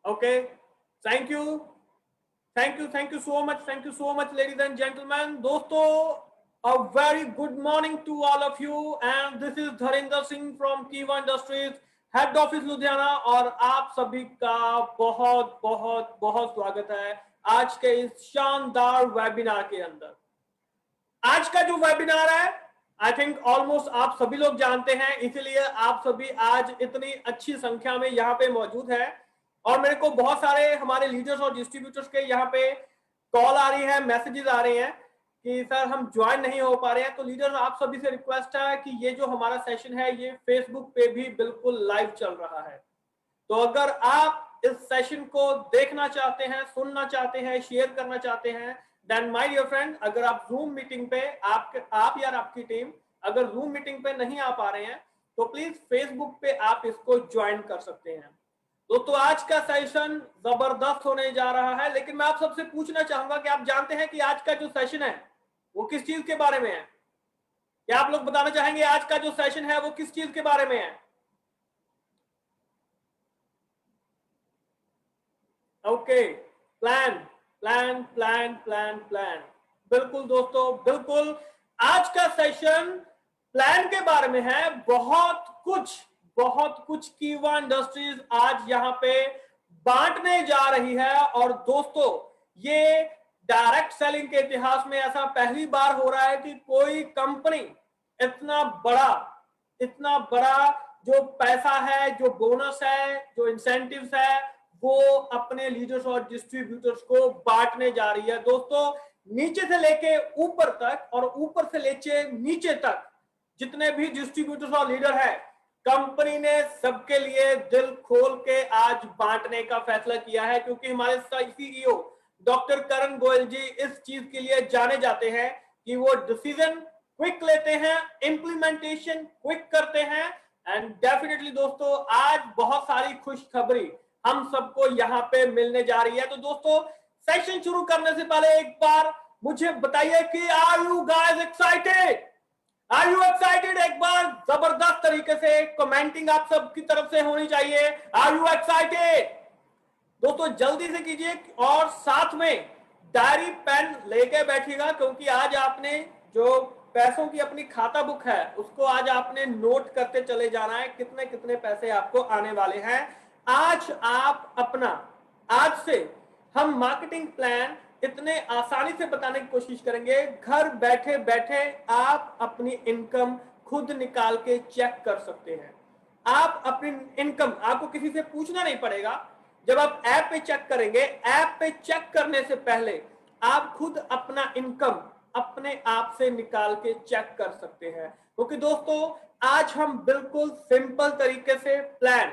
Okay. Thank you. Thank you. Thank you so much. Thank you so much, ladies and gentlemen. दोस्तों, a very good morning to all of you. And this is Dharinder Singh from Kiva Industries, head office Ludhiana, और आप सभी का बहुत बहुत बहुत स्वागत है आज के इस शानदार वेबिनार के अंदर। आज का जो वेबिनार है, आई थिंक ऑलमोस्ट आप सभी लोग जानते हैं, इसीलिए आप सभी आज इतनी अच्छी संख्या में यहाँ पे मौजूद है। और मेरे को बहुत सारे हमारे लीडर्स और डिस्ट्रीब्यूटर्स के यहाँ पे कॉल आ रही है, मैसेजेस आ रहे हैं कि सर हम ज्वाइन नहीं हो पा रहे हैं। तो लीडर्स, आप सभी से रिक्वेस्ट है कि ये जो हमारा सेशन है ये फेसबुक पे भी बिल्कुल लाइव चल रहा है। तो अगर आप इस सेशन को देखना चाहते हैं, सुनना चाहते हैं, शेयर करना चाहते हैं, देन माय डियर फ्रेंड, अगर आप जूम मीटिंग पे आप या आपकी टीम अगर जूम मीटिंग पे नहीं आ पा रहे हैं तो प्लीज फेसबुक पे आप इसको ज्वाइन कर सकते हैं। दोस्तों, आज का सेशन जबरदस्त होने जा रहा है, लेकिन मैं आप सबसे पूछना चाहूंगा कि आप जानते हैं कि आज का जो सेशन है वो किस चीज के बारे में है? क्या आप लोग बताना चाहेंगे आज का जो सेशन है वो किस चीज के बारे में है? Okay, plan plan plan plan plan, बिल्कुल दोस्तों, बिल्कुल। आज का सेशन प्लान के बारे में है। बहुत कुछ कीवा इंडस्ट्रीज आज यहाँ पे बांटने जा रही है। और दोस्तों, ये डायरेक्ट सेलिंग के इतिहास में ऐसा पहली बार हो रहा है कि कोई कंपनी इतना बड़ा जो पैसा है, जो बोनस है, जो इंसेंटिव्स है, वो अपने लीडर्स और डिस्ट्रीब्यूटर्स को बांटने जा रही है। दोस्तों, नीचे से लेके ऊपर तक और ऊपर से लेके नीचे तक जितने भी डिस्ट्रीब्यूटर्स और लीडर है, कंपनी ने सबके लिए दिल खोल के आज बांटने का फैसला किया है। क्योंकि हमारे सीईओ डॉक्टर करण गोयल जी इस चीज के लिए जाने जाते हैं कि वो डिसीजन क्विक लेते हैं, इंप्लीमेंटेशन क्विक करते हैं। एंड डेफिनेटली दोस्तों, आज बहुत सारी खुशखबरी हम सबको यहाँ पे मिलने जा रही है। तो दोस्तों, सेशन शुरू करने से पहले एक बार मुझे बताइए कि are you guys excited? Are you excited? एक बार जबरदस्त तरीके से कमेंटिंग आप सबकी तरफ से होनी चाहिए। Are you excited? दोस्तों जल्दी से कीजिए, और साथ में डायरी पेन लेके बैठिएगा, क्योंकि आज आपने जो पैसों की अपनी खाता बुक है उसको आज आपने नोट करते चले जाना है, कितने कितने पैसे आपको आने वाले हैं। आज से हम मार्केटिंग प्लान इतने आसानी से बताने की कोशिश करेंगे, घर बैठे बैठे आप अपनी इनकम खुद निकाल के चेक कर सकते हैं। आप अपनी इनकम, आपको किसी से पूछना नहीं पड़ेगा। जब आप ऐप पे चेक करेंगे, ऐप पे चेक करने से पहले आप खुद अपना इनकम अपने आप से निकाल के चेक कर सकते हैं। क्योंकि दोस्तों, आज हम बिल्कुल सिंपल तरीके से प्लान,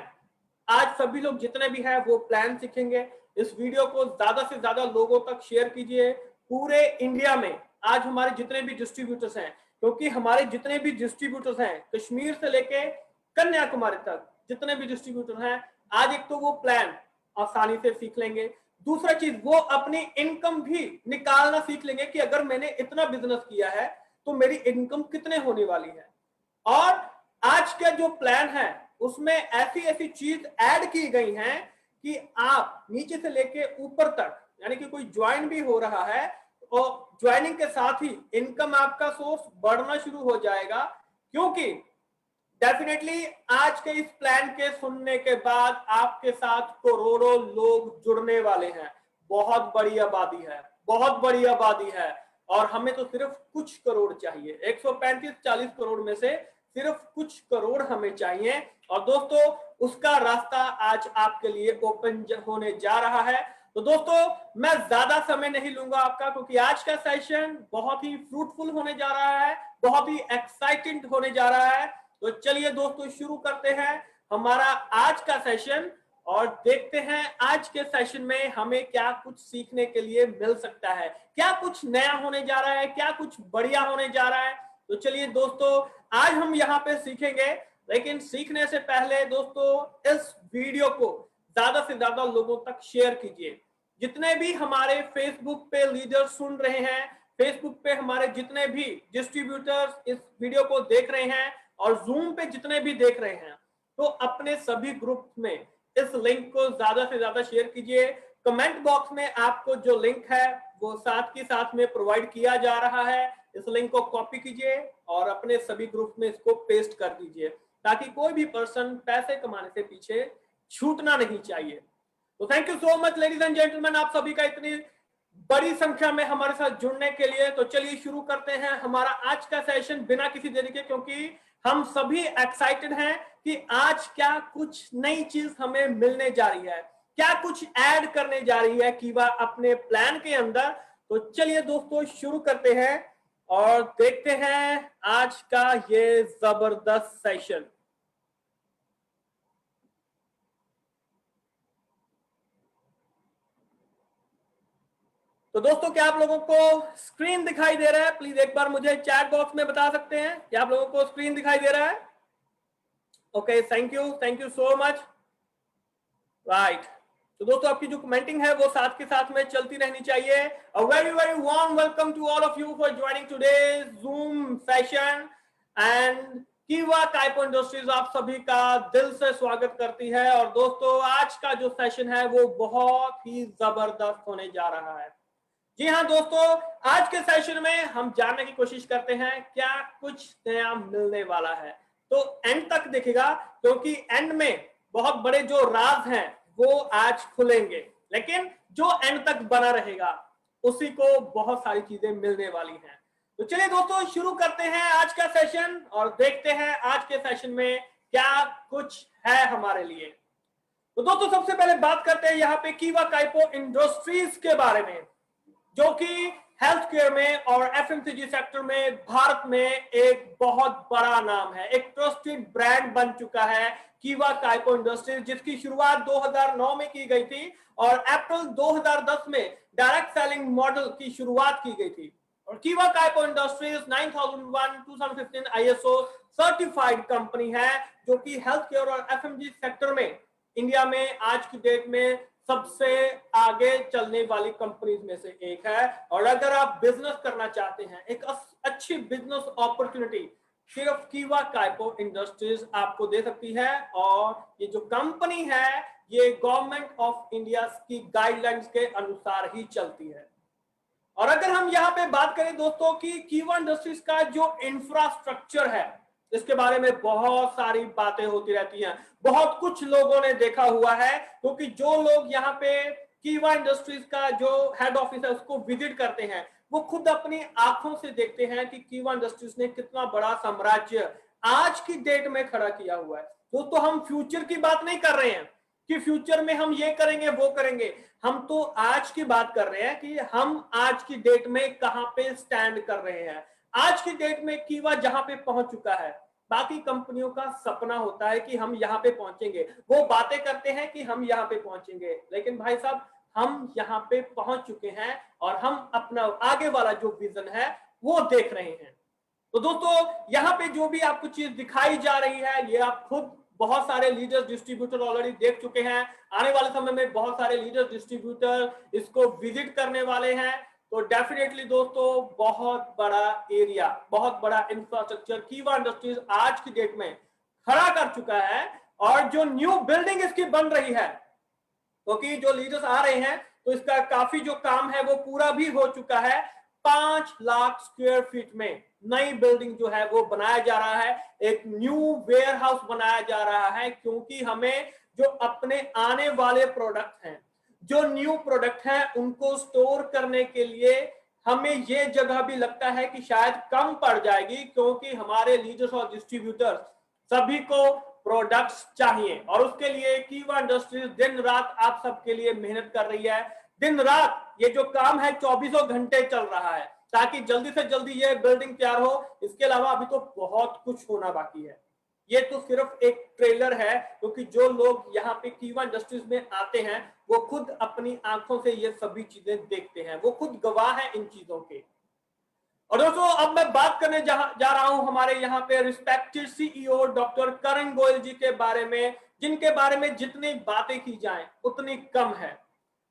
आज सभी लोग जितने भी हैं वो प्लान सीखेंगे। इस वीडियो को ज्यादा से ज्यादा लोगों तक शेयर कीजिए। पूरे इंडिया में आज हमारे जितने भी डिस्ट्रीब्यूटर्स हैं, क्योंकि हमारे जितने भी डिस्ट्रीब्यूटर्स हैं कश्मीर से लेके कन्याकुमारी तक जितने भी डिस्ट्रीब्यूटर हैं, आज एक तो वो प्लान आसानी से सीख लेंगे। दूसरा चीज, वो अपनी इनकम भी निकालना सीख लेंगे कि अगर मैंने इतना बिजनेस किया है तो मेरी इनकम कितने होने वाली है। और आज का जो प्लान है उसमें ऐसी ऐसी चीज ऐड की गई हैं कि आप नीचे से लेके ऊपर तक, यानी कि कोई ज्वाइन भी हो रहा है और ज्वाइनिंग के साथ ही इनकम आपका सोर्स बढ़ना शुरू हो जाएगा। क्योंकि डेफिनेटली आज के इस प्लान के सुनने के बाद आपके साथ करोड़ों लोग जुड़ने वाले हैं। बहुत बड़ी आबादी है, बहुत बड़ी आबादी है, और हमें तो सिर्फ कुछ करोड़ चाहिए। 135-40 करोड़ में से सिर्फ कुछ करोड़ हमें चाहिए। और दोस्तों, उसका रास्ता आज आपके लिए ओपन होने जा रहा है। तो दोस्तों, मैं ज्यादा समय नहीं लूंगा आपका, क्योंकि आज का सेशन बहुत ही फ्रूटफुल होने जा रहा है, बहुत ही एक्साइटेड होने जा रहा है। तो चलिए दोस्तों, शुरू करते हैं हमारा आज का सेशन और देखते हैं आज के सेशन में हमें क्या कुछ सीखने के लिए मिल सकता है, क्या कुछ नया होने जा रहा है, क्या कुछ बढ़िया होने जा रहा है। तो चलिए दोस्तों, आज हम यहाँ पे सीखेंगे, लेकिन सीखने से पहले दोस्तों इस वीडियो को ज्यादा से ज्यादा लोगों तक शेयर कीजिए। जितने भी हमारे फेसबुक पे लीडर सुन रहे हैं, फेसबुक पे हमारे जितने भी डिस्ट्रीब्यूटर्स इस वीडियो को देख रहे हैं और जूम पे जितने भी देख रहे हैं, तो अपने सभी ग्रुप में इस लिंक को ज्यादा से ज्यादा शेयर कीजिए। कमेंट बॉक्स में आपको जो लिंक है वो साथ के साथ में प्रोवाइड किया जा रहा है। इस लिंक को कॉपी कीजिए और अपने सभी ग्रुप में इसको पेस्ट कर दीजिए, ताकि कोई भी पर्सन पैसे कमाने से पीछे छूटना नहीं चाहिए। तो thank you so much ladies and gentleman, आप सभी का इतनी बड़ी संख्या में हमारे साथ जुड़ने के लिए। तो चलिए शुरू करते हैं हमारा आज का सेशन बिना किसी देरी के, क्योंकि हम सभी एक्साइटेड हैं कि आज क्या कुछ नई चीज हमें मिलने जा रही है, क्या कुछ ऐड करने जा रही है कीवा अपने प्लान के अंदर। तो चलिए दोस्तों शुरू करते हैं और देखते हैं आज का ये जबरदस्त सेशन। तो दोस्तों क्या आप लोगों को स्क्रीन दिखाई दे रहा है? प्लीज एक बार मुझे चैट बॉक्स में बता सकते हैं कि आप लोगों को स्क्रीन दिखाई दे रहा है? Okay, thank you so much. Right, तो दोस्तों आपकी जो कमेंटिंग है वो साथ के साथ में चलती रहनी चाहिए। A very very warm welcome to all of you for joining today's zoom session and Keeva काइपो industries आप सभी का दिल से स्वागत करती है। और दोस्तों आज का जो सेशन है वो बहुत ही जबरदस्त होने जा रहा है। जी हाँ दोस्तों, आज के सेशन में हम जानने की कोशिश करते हैं क्या कुछ नया मिलने वाला है। तो एंड तक देखिएगा, क्योंकि एंड में बहुत बड़े जो राज हैं वो आज खुलेंगे, लेकिन जो एंड तक बना रहेगा उसी को बहुत सारी चीजें मिलने वाली हैं। तो चलिए दोस्तों शुरू करते हैं आज का सेशन और देखते हैं आज के सेशन में क्या कुछ है हमारे लिए। तो दोस्तों सबसे पहले बात करते हैं यहाँ पे कीवा काइपो इंडस्ट्रीज के बारे में, जो कि हेल्थ केयर में और एफएमसीजी सेक्टर में भारत में एक बहुत बड़ा नाम है, एक ट्रस्टेड ब्रांड बन चुका है कीवा काइपो इंडस्ट्रीज, जिसकी शुरुआत 2009 में की गई थी और अप्रैल 2010 में डायरेक्ट सेलिंग मॉडल की शुरुआत की गई थी। और कीवा काइपो इंडस्ट्रीज 9001-2015 आईएसओ सर्टिफाइड कंपनी है, जो कि हेल्थ केयर और एफएमसीजी सेक्टर में इंडिया में आज की डेट में सबसे आगे चलने वाली कंपनीज में से एक है। और अगर आप बिजनेस करना चाहते हैं, एक अच्छी बिजनेस अपॉर्चुनिटी सिर्फ कीवा काइपो इंडस्ट्रीज आपको दे सकती है। और ये जो कंपनी है ये गवर्नमेंट ऑफ इंडिया की गाइडलाइंस के अनुसार ही चलती है। और अगर हम यहाँ पे बात करें दोस्तों कि कीवा इंडस्ट्रीज का जो इंफ्रास्ट्रक्चर है, इसके बारे में बहुत सारी बातें होती रहती हैं, बहुत कुछ लोगों ने देखा हुआ है, क्योंकि जो लोग यहाँ पे कीवा इंडस्ट्रीज का जो हेड ऑफिस है उसको विजिट करते हैं, वो खुद अपनी आंखों से देखते हैं कि कीवा इंडस्ट्रीज ने कितना बड़ा साम्राज्य आज की डेट में खड़ा किया हुआ है। दोस्तों हम फ्यूचर की बात नहीं कर रहे हैं कि फ्यूचर में हम ये करेंगे वो करेंगे, हम तो आज की बात कर रहे हैं कि हम आज की डेट में कहां पे स्टैंड कर रहे हैं। आज की डेट में कीवा जहां पे पहुंच चुका है, बाकी कंपनियों का सपना होता है कि हम यहाँ पे पहुंचेंगे, वो बातें करते हैं कि हम यहाँ पे पहुंचेंगे, लेकिन भाई साहब हम यहाँ पे पहुंच चुके हैं और हम अपना आगे वाला जो विजन है वो देख रहे हैं। तो दोस्तों यहाँ पे जो भी आपको चीज दिखाई जा रही है, ये आप खुद बहुत सारे लीडर्स डिस्ट्रीब्यूटर ऑलरेडी देख चुके हैं। आने वाले समय में बहुत सारे लीडर्स डिस्ट्रीब्यूटर इसको विजिट करने वाले हैं। तो डेफिनेटली दोस्तों बहुत बड़ा एरिया, बहुत बड़ा इंफ्रास्ट्रक्चर कीवा इंडस्ट्रीज आज की डेट में खड़ा कर चुका है। और जो न्यू बिल्डिंग इसकी बन रही है, क्योंकि जो लीडर्स आ रहे हैं तो इसका काफी जो काम है वो पूरा भी हो चुका है। 5 लाख स्क्वायर फीट में नई बिल्डिंग जो है वो बनाया जा रहा है, एक न्यू वेयर हाउस बनाया जा रहा है, क्योंकि हमें जो अपने आने वाले प्रोडक्ट हैं, जो न्यू प्रोडक्ट हैं, उनको स्टोर करने के लिए हमें ये जगह भी लगता है कि शायद कम पड़ जाएगी, क्योंकि हमारे लीडर्स और डिस्ट्रीब्यूटर्स सभी को प्रोडक्ट्स चाहिए। और उसके लिए कीवा इंडस्ट्रीज दिन रात आप सबके लिए मेहनत कर रही है। दिन रात ये जो काम है 24 घंटे चल रहा है, ताकि जल्दी से जल्दी ये बिल्डिंग तैयार हो। इसके अलावा अभी तो बहुत कुछ होना बाकी है। ये तो सिर्फ एक ट्रेलर है, क्योंकि जो लोग यहाँ पे कीवा इंडस्ट्रीज में आते हैं वो खुद अपनी आंखों से ये सभी चीजें देखते हैं, वो खुद गवाह है इन चीजों के। और दोस्तों अब मैं बात करने जा रहा हूं हमारे यहाँ पे रिस्पेक्टेड सीईओ डॉक्टर करण गोयल जी के बारे में, जिनके बारे में जितनी बातें की जाएं उतनी कम है।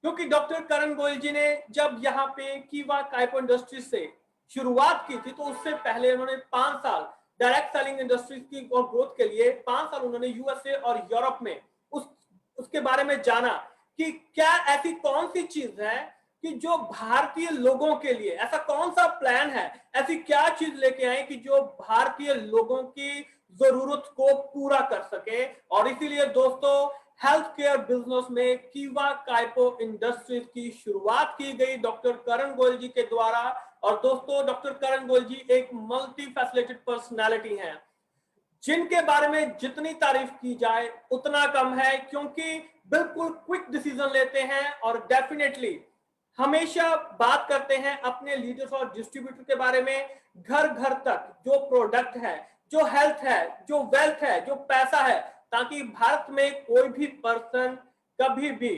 क्योंकि डॉक्टर करण गोयल जी ने जब यहाँ पे कीवा काइपो इंडस्ट्रीज से शुरुआत की थी, तो उससे पहले उन्होंने 5 साल डायरेक्ट सेलिंग इंडस्ट्रीज की ग्रोथ के लिए 5 साल उन्होंने यूएसए और यूरोप में उस उसके बारे में जाना कि क्या ऐसी कौन सी चीज है कि जो भारतीय लोगों के लिए, ऐसा कौन सा प्लान है, ऐसी क्या चीज लेके आए कि जो भारतीय लोगों की जरूरत को पूरा कर सके। और इसीलिए दोस्तों हेल्थ केयर बिजनेस में कीवा काइपो इंडस्ट्रीज की शुरुआत की गई डॉक्टर करण गोयल जी के द्वारा। और दोस्तों डॉक्टर करण गोयल जी एक मल्टी फैसिलिटेड पर्सनालिटी हैं, जिनके बारे में जितनी तारीफ की जाए उतना कम है, क्योंकि बिल्कुल क्विक डिसीजन लेते हैं और डेफिनेटली हमेशा बात करते हैं अपने लीडर्स और डिस्ट्रीब्यूटर के बारे में। घर घर तक जो प्रोडक्ट है, जो हेल्थ है, जो वेल्थ है, जो पैसा है, ताकि भारत में कोई भी पर्सन कभी भी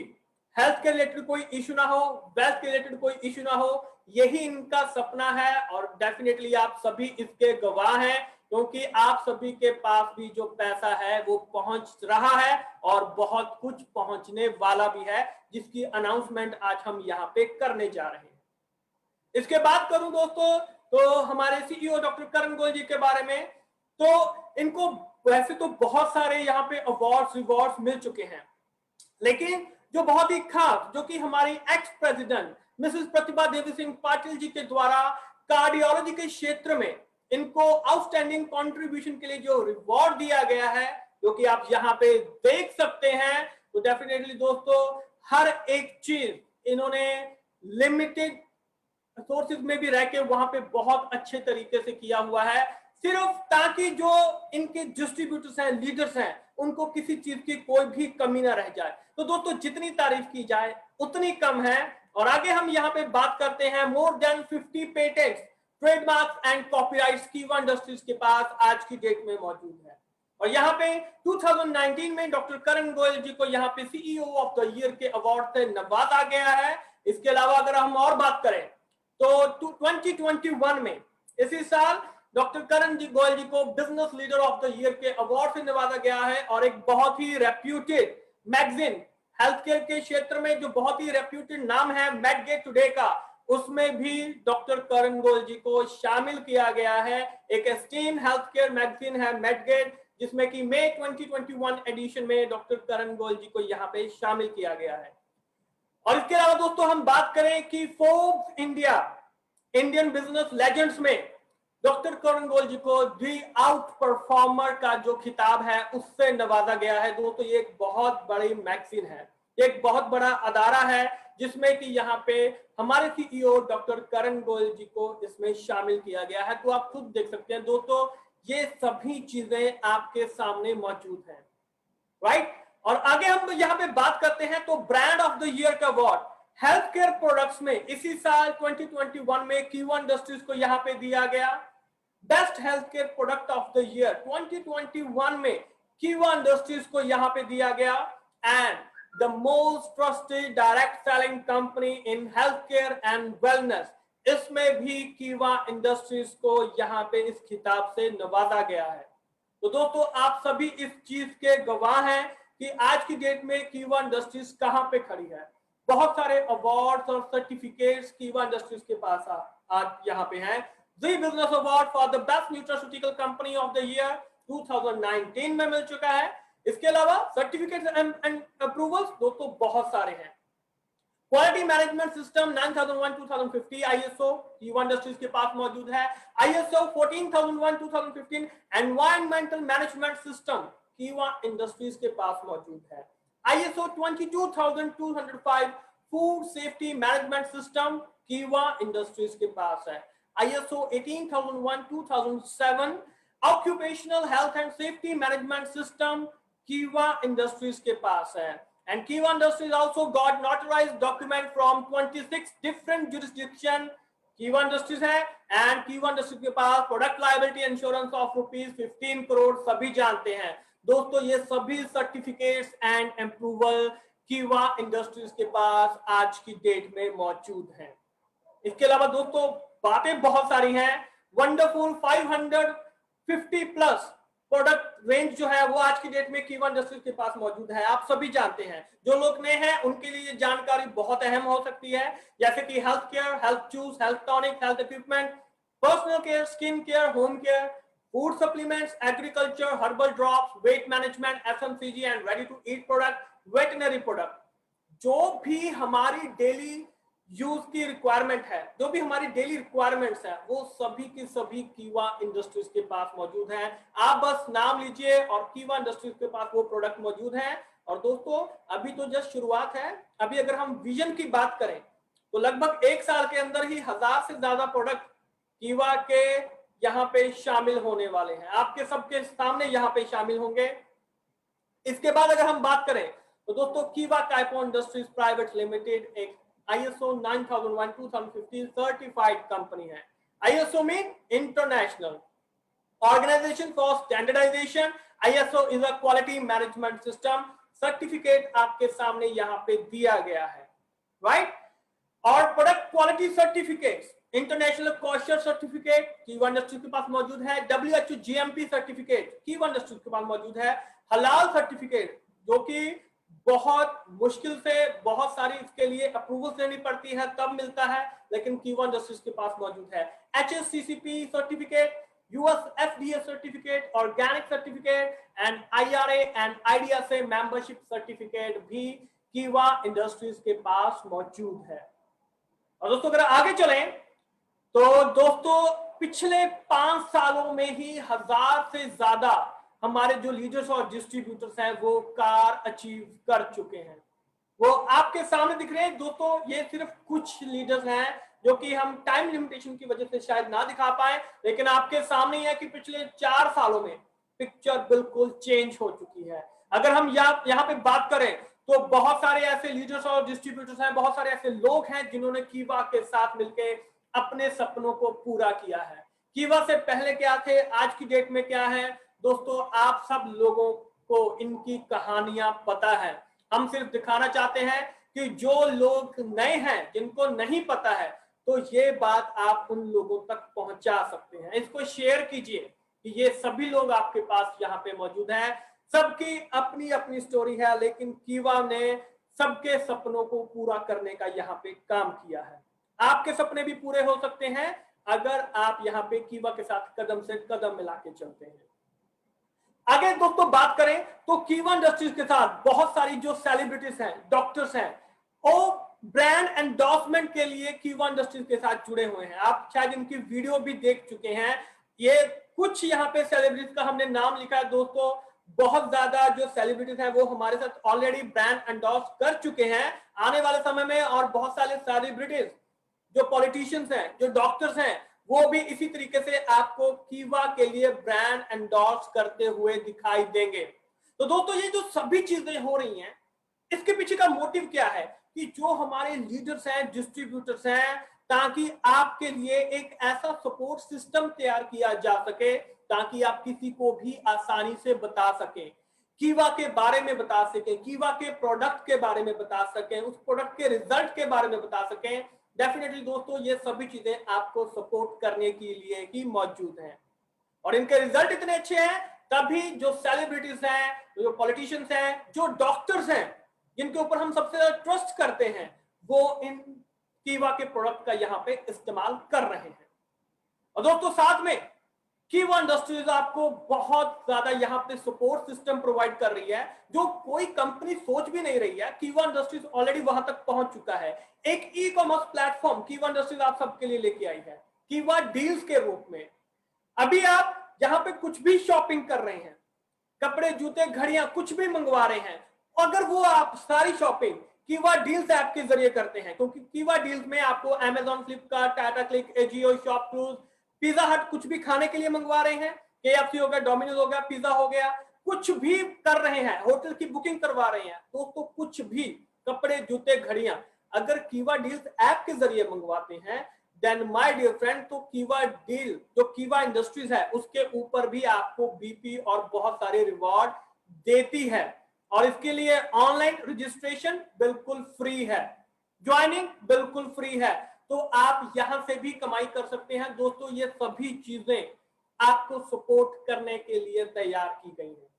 हेल्थ के रिलेटेड कोई इश्यू ना हो, वेल्थ के रिलेटेड कोई इश्यू ना हो, यही इनका सपना है। और डेफिनेटली आप सभी इसके गवाह हैं, क्योंकि आप सभी के पास भी जो पैसा है वो पहुंच रहा है और बहुत कुछ पहुंचने वाला भी है, जिसकी अनाउंसमेंट आज हम यहाँ पे करने जा रहे हैं। इसके बाद करूं दोस्तों तो हमारे सीईओ डॉक्टर करण गोयल जी के बारे में, तो इनको वैसे तो बहुत सारे यहाँ पे अवार्ड्स रिवॉर्ड्स मिल चुके हैं, लेकिन जो बहुत ही खास, जो कि हमारी ex president Mrs Pratibha Devi Singh Patil ji के द्वारा कार्डियोलॉजी के क्षेत्र में इनको आउटस्टैंडिंग कंट्रीब्यूशन के लिए जो रिवॉर्ड दिया गया है, जो कि आप यहाँ पे देख सकते हैं। तो डेफिनेटली दोस्तों हर एक चीज इन्होंने लिमिटेड सोर्सेज में भी रह के वहां पे बहुत अच्छे तरीके से किया हुआ है, सिर्फ ताकि जो इनके डिस्ट्रीब्यूटर्स हैं, लीडर्स हैं, उनको किसी चीज की कोई भी कमी ना रह जाए। तो दोस्तों जितनी तारीफ की जाए उतनी कम है। और आगे हम यहाँ पे बात करते हैं, more than 50 patents, trademarks and copyrights कीवा इंडस्ट्रीज के पास आज की डेट में मौजूद है। और यहाँ पे 2019 में डॉक्टर करण गोयल जी को यहाँ पे सीईओ ऑफ द ईयर के अवार्ड से नवाजा गया है। इसके अलावा अगर हम और बात करें तो 2021 में, इसी साल, डॉक्टर करण जी गोयल जी को business leader of the year के अवार्ड से नवाजा गया है। और एक बहुत ही रेप्यूटेड मैगजीन हेल्थ केयर के क्षेत्र में, जो बहुत ही रेप्यूटेड नाम है मेडगेट टुडे का, उसमें भी डॉक्टर करण गोयल जी को शामिल किया गया है। एक एस्टीम हेल्थ केयर मैगजीन है मेडगेट, जिसमें कि मई 2021 एडिशन में डॉक्टर करण गोयल जी को यहाँ पे शामिल किया गया है। और इसके अलावा दोस्तों हम बात करें कि Forbes India Indian business legends में डॉक्टर करण गोयल जी को दी आउट परफॉर्मर का जो खिताब है उससे नवाजा गया है। दोस्तों ये एक बहुत बड़ी मैगजीन है, एक बहुत बड़ा अदारा है, जिसमें कि यहाँ पे हमारे सीईओ डॉक्टर करण गोयल जी को इसमें शामिल किया गया है। तो आप खुद देख सकते हैं दोस्तों, ये सभी चीजें आपके सामने मौजूद हैं, राइट। और आगे हम यहाँ पे बात करते हैं तो ब्रांड ऑफ द ईयर का अवार्ड हेल्थ केयर प्रोडक्ट्स में इसी साल 2021 में कीवा इंडस्ट्रीज को यहाँ पे दिया गया। Best health care product of the year 2021 में कीवा इंडस्ट्रीज को यहाँ पे दिया गया। And the most trusted direct selling company in health care and wellness, इसमें भी कीवा इंडस्ट्रीज को यहाँ पे इस खिताब से नवाजा गया है। तो दोस्तों आप सभी इस चीज के गवाह हैं कि आज की डेट में कीवा इंडस्ट्रीज कहां पे खड़ी है। बहुत सारे अवार्ड्स और सर्टिफिकेट्स कीवा इंडस्ट्रीज के पास आज यहाँ पे हैं। Zee business award for the best nutraceutical company of the year 2019 में मिल चुका है। इसके अलावा सर्टिफिकेट्स एंड अप्रूवल्स दोस्तों बहुत सारे हैं। क्वालिटी मैनेजमेंट सिस्टम 9001-2050 आईएसओ कीवा इंडस्ट्रीज के पास मौजूद है। आईएसओ 14001-2015 एनवायरमेंटल मैनेजमेंट सिस्टम कीवा इंडस्ट्रीज के पास मौजूद है। ISO 22205 food safety management system कीवा इंडस्ट्रीज के पास है। ISO 18001-2007 occupational health and safety management system कीवा इंडस्ट्रीज के पास है। And Kiva Industries also got notarized document from 26 different jurisdiction. Kiva Industries है and Kiva Industries के पास product liability insurance of ₹15 crore सभी जानते हैं। दोस्तों ये सभी certificates and approval Kiva Industries के पास आज की डेट में मौजूद हैं। इसके अलावा दोस्तों बातें बहुत सारी हैं। वंडरफुल 550 प्लस प्रोडक्ट रेंज जो है वो आज की डेट में कीवा इंडस्ट्रीज के पास मौजूद है। आप सभी जानते हैं, जो लोग नए हैं उनके लिए ये जानकारी बहुत अहम हो सकती है, जैसे कि health care, health juice, health tonic, health equipment, personal care, skin care, home care, food supplements, agriculture, herbal drops, weight management, FMCG and ready to eat product, veterinary product. जो भी हमारी डेली यूज की requirement है, जो भी हमारी daily requirements है, वो सभी की सभी कीवा इंडस्ट्रीज के पास मौजूद है। आप बस नाम लीजिए और कीवा इंडस्ट्रीज के पास वो प्रोडक्ट मौजूद है। और दोस्तों अभी तो जस्ट शुरुआत है। अभी अगर हम विजन की बात करें तो लगभग 1 साल के अंदर ही 1000 से ज्यादा प्रोडक्ट कीवा के यहाँ पे शामिल होने वाले हैं, आपके सबके सामने यहाँ पे शामिल होंगे। इसके बाद अगर हम बात करें तो दोस्तों कीवा काइपो इंडस्ट्रीज प्राइवेट लिमिटेड एक ISO 9001:2015 सर्टिफाइड कंपनी है। ISO mean international organisation for standardisation. ISO is a quality management system. Certificate आपके सामने यहाँ पे दिया गया है, राइट। और product quality certificate, international kosher certificate कीवा इंडस्ट्रीज के पास मौजूद है। WHO GMP सर्टिफिकेट कीवा इंडस्ट्रीज के पास मौजूद है। हलाल सर्टिफिकेट जो कि बहुत मुश्किल से बहुत सारी इसके लिए अप्रूवल लेनी पड़ती है तब मिलता है, लेकिन कीवा इंडस्ट्रीज के पास मौजूद है। HACCP certificate, US FDA certificate, organic certificate and IRA and IDEA से मेंबरशिप सर्टिफिकेट भी कीवा इंडस्ट्रीज के पास मौजूद है। और दोस्तों अगर आगे चलें तो दोस्तों पिछले 5 सालों में ही 1000 से ज्यादा हमारे जो लीडर्स और डिस्ट्रीब्यूटर्स हैं वो कार अचीव कर चुके हैं। वो आपके सामने दिख रहे हैं दोस्तों। ये सिर्फ कुछ लीडर्स हैं जो कि हम टाइम लिमिटेशन की वजह से शायद ना दिखा पाए, लेकिन आपके सामने है कि पिछले 4 सालों में पिक्चर बिल्कुल चेंज हो चुकी है। अगर हम यहाँ पे बात करें तो बहुत सारे ऐसे लीडर्स और डिस्ट्रीब्यूटर्स हैं, बहुत सारे ऐसे लोग हैं जिन्होंने कीवा के साथ मिलकर अपने सपनों को पूरा किया है। कीवा से पहले क्या थे, आज की डेट में क्या है दोस्तों, आप सब लोगों को इनकी कहानियां पता है। हम सिर्फ दिखाना चाहते हैं कि जो लोग नए हैं, जिनको नहीं पता है, तो ये बात आप उन लोगों तक पहुंचा सकते हैं। इसको शेयर कीजिए कि ये सभी लोग आपके पास यहाँ पे मौजूद हैं। सबकी अपनी अपनी स्टोरी है, लेकिन कीवा ने सबके सपनों को पूरा करने का यहाँ पे काम किया है। आपके सपने भी पूरे हो सकते हैं अगर आप यहाँ पे कीवा के साथ कदम से कदम मिला के चलते हैं। आगे दोस्तों बात करें तो कीवा इंडस्ट्रीज के साथ बहुत सारी जो सेलिब्रिटीज हैं, डॉक्टर्स हैं, वो ब्रांड एंडोर्समेंट के लिए कीवा इंडस्ट्रीज के साथ जुड़े हुए हैं। आप शायद इनकी वीडियो भी देख चुके हैं। ये कुछ यहाँ पे सेलिब्रिटीज का हमने नाम लिखा है दोस्तों। बहुत ज्यादा जो सेलिब्रिटीज हैं वो हमारे साथ ऑलरेडी ब्रांड एंडोर्स कर चुके हैं आने वाले समय में। और बहुत सारे सेलिब्रिटीज जो पॉलिटिशियंस हैं, जो डॉक्टर्स हैं, वो भी इसी तरीके से आपको कीवा के लिए ब्रांड एंडोर्स करते हुए दिखाई देंगे। तो दोस्तों ये जो सभी चीजें हो रही हैं, इसके पीछे का मोटिव क्या है कि जो हमारे लीडर्स हैं, डिस्ट्रीब्यूटर्स हैं, ताकि आपके लिए एक ऐसा सपोर्ट सिस्टम तैयार किया जा सके ताकि आप किसी को भी आसानी से बता सकें, कीवा के बारे में बता सकें, कीवा के प्रोडक्ट के बारे में बता सकें, उस प्रोडक्ट के रिजल्ट के बारे में बता सकें। डेफिनेटली दोस्तों ये सभी चीजें आपको सपोर्ट करने के लिए ही मौजूद हैं। और इनके रिजल्ट इतने अच्छे हैं तभी जो सेलिब्रिटीज हैं, जो पॉलिटिशियंस हैं, जो डॉक्टर्स हैं, जिनके ऊपर हम सबसे ज्यादा ट्रस्ट करते हैं, वो इन कीवा के प्रोडक्ट का यहाँ पे इस्तेमाल कर रहे हैं। और दोस्तों साथ में कीवा इंडस्ट्रीज आपको बहुत ज्यादा यहाँ पे सपोर्ट सिस्टम प्रोवाइड कर रही है जो कोई कंपनी सोच भी नहीं रही है। कीवा इंडस्ट्रीज ऑलरेडी वहां तक पहुंच चुका है। एक ई कॉमर्स प्लेटफॉर्म कीवा इंडस्ट्रीज आप सबके लिए लेके आई है, कीवा डील्स के रूप में। अभी आप जहां पे कुछ भी शॉपिंग कर रहे हैं, कपड़े, जूते, घड़ियां, कुछ भी मंगवा रहे हैं, अगर वो आप सारी शॉपिंग कीवा डील्स ऐप के जरिए करते हैं, क्योंकि कीवा डील्स में आपको Amazon, Flipkart, Tata click, AJIO, ShopClues, pizza हट कुछ भी खाने के लिए मंगवा रहे हैं, KFC हो गया, डोमिनोज हो गया, पिज्जा हो गया, कुछ भी कर रहे हैं, होटल की बुकिंग करवा रहे हैं, तो कुछ भी कपड़े, जूते, घड़ियां अगर कीवा डील्स ऐप के जरिए मंगवाते हैं, देन माय डियर फ्रेंड, तो कीवा डील जो कीवा इंडस्ट्रीज है उसके ऊपर भी आपको BP और बहुत सारे रिवॉर्ड देती है। और इसके लिए ऑनलाइन रजिस्ट्रेशन बिल्कुल फ्री है, ज्वाइनिंग बिल्कुल फ्री है, तो आप यहां से भी कमाई कर सकते हैं। दोस्तों ये सभी चीजें आपको सपोर्ट करने के लिए तैयार की गई हैं।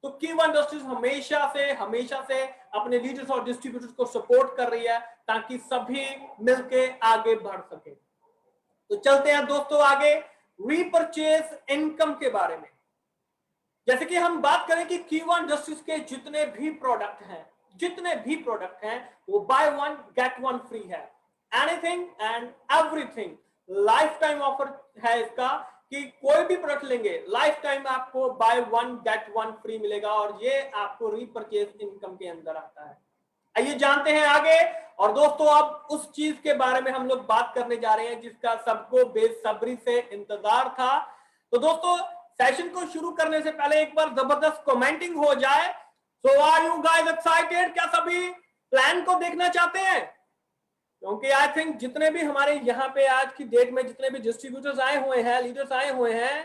तो कीवा इंडस्ट्रीज हमेशा से अपने लीडर्स और डिस्ट्रीब्यूटर्स को सपोर्ट कर रही है ताकि सभी मिलके आगे बढ़ सके। तो चलते हैं दोस्तों आगे। रीपरचेज इनकम के बारे में। जैसे कि हम बात करें कि कीवा इंडस्ट्रीज के जितने भी प्रोडक्ट हैं वो buy one get one free है। Anything and everything lifetime offer है इसका, कि कोई भी प्रोडक्ट लेंगे लाइफ टाइम आपको buy one get one free मिलेगा, और ये आपको रीपरचेज इनकम के अंदर आता है। आइए जानते हैं आगे। और दोस्तों अब उस चीज के बारे में हम लोग बात करने जा रहे हैं जिसका सबको बेसब्री से इंतजार था। तो दोस्तों सेशन को शुरू करने से पहले एक बार जबरदस्त कमेंटिंग हो जाए। सो आर यू गाइस एक्साइटेड? क्या सभी प्लान को देखना चाहते हैं? क्योंकि आई थिंक जितने भी हमारे यहाँ पे आज की डेट में जितने भी डिस्ट्रीब्यूटर्स आए हुए हैं, लीडर्स आए हुए हैं,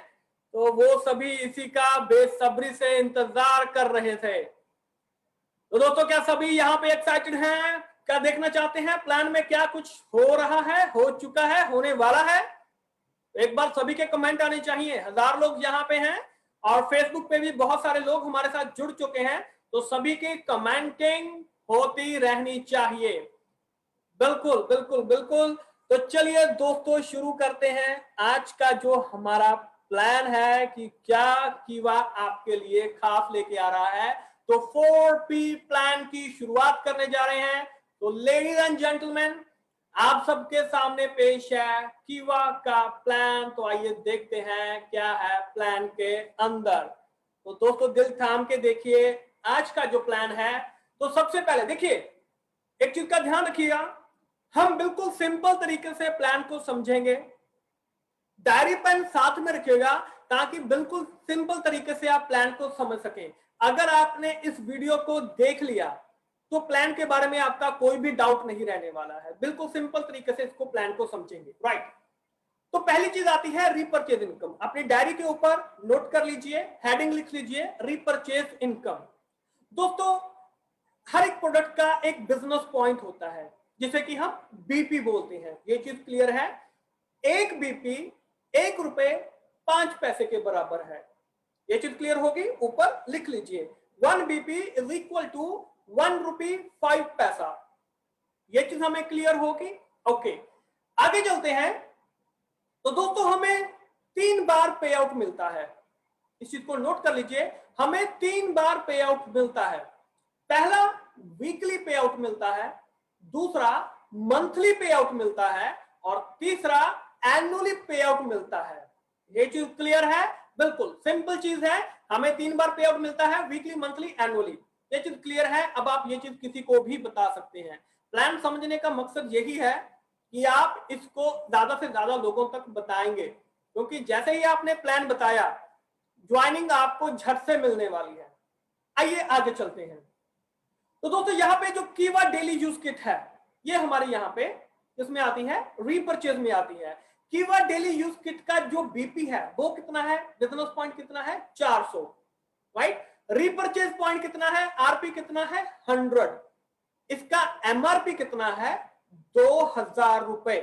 तो वो सभी इसी का बेसब्री से इंतजार कर रहे थे। तो दोस्तों क्या सभी यहाँ पे एक्साइटेड हैं? क्या देखना चाहते हैं प्लान में क्या कुछ हो रहा है, हो चुका है, होने वाला है? एक बार सभी के कमेंट आने चाहिए। 1000 लोग यहाँ पे हैं और फेसबुक पे भी बहुत सारे लोग हमारे साथ जुड़ चुके हैं, तो सभी की कमेंटिंग होती रहनी चाहिए। बिल्कुल बिल्कुल बिल्कुल। तो चलिए दोस्तों शुरू करते हैं आज का जो हमारा प्लान है कि क्या कीवा आपके लिए खास लेके आ रहा है। तो 4P प्लान की शुरुआत करने जा रहे हैं। तो लेडीज एंड जेंटलमैन आप सबके सामने पेश है कीवा का प्लान। तो आइए देखते हैं क्या है प्लान के अंदर। तो दोस्तों दिल थाम के देखिए आज का जो प्लान है। तो सबसे पहले देखिए एक चीज का ध्यान रखिएगा, हम बिल्कुल सिंपल तरीके से प्लान को समझेंगे। डायरी पेन साथ में रखिएगा ताकि बिल्कुल सिंपल तरीके से आप प्लान को समझ सकें। अगर आपने इस वीडियो को देख लिया तो प्लान के बारे में आपका कोई भी डाउट नहीं रहने वाला है। बिल्कुल सिंपल तरीके से इसको प्लान को समझेंगे, राइट। तो पहली चीज आती है रीपरचेज इनकम। अपनी डायरी के ऊपर नोट कर लीजिए, हेडिंग लिख लीजिए रीपरचेज इनकम। दोस्तों हर एक प्रोडक्ट का एक बिजनेस पॉइंट होता है जिसे कि हम बीपी बोलते हैं। ये चीज क्लियर है? एक बीपी 1 रुपए 5 पैसे के बराबर है। ये चीज क्लियर होगी? ऊपर लिख लीजिए 1 बीपी इज इक्वल टू 1 रुपी 5 पैसा। ये चीज हमें क्लियर होगी? ओके आगे चलते हैं। तो दोस्तों हमें 3 बार पे आउट मिलता है। इस चीज को नोट कर लीजिए, हमें 3 बार पे आउट मिलता है। पहला वीकली पे आउट मिलता है, दूसरा मंथली पे आउट मिलता है, और तीसरा एनुअली पे आउट मिलता है। ये चीज क्लियर है? बिल्कुल सिंपल चीज है। हमें 3 बार पे आउट मिलता है, वीकली, मंथली, एनुअली। ये चीज क्लियर है? अब आप ये चीज किसी को भी बता सकते हैं। प्लान समझने का मकसद यही है कि आप इसको ज्यादा से ज्यादा लोगों तक बताएंगे, क्योंकि जैसे ही आपने प्लान बताया ज्वाइनिंग आपको झट से मिलने वाली है। आइए आगे चलते हैं। तो दोस्तों यहाँ पे जो कीवा डेली यूज किट है ये हमारे यहाँ पे इसमें आती है, रीपरचेज में आती है। कीवा डेली यूज किट का जो बीपी है वो कितना है, बिजनेस पॉइंट कितना है, 400, राइट। रीपरचेज पॉइंट कितना है, आरपी कितना है, 100। इसका एमआरपी कितना है, 2000 रुपए।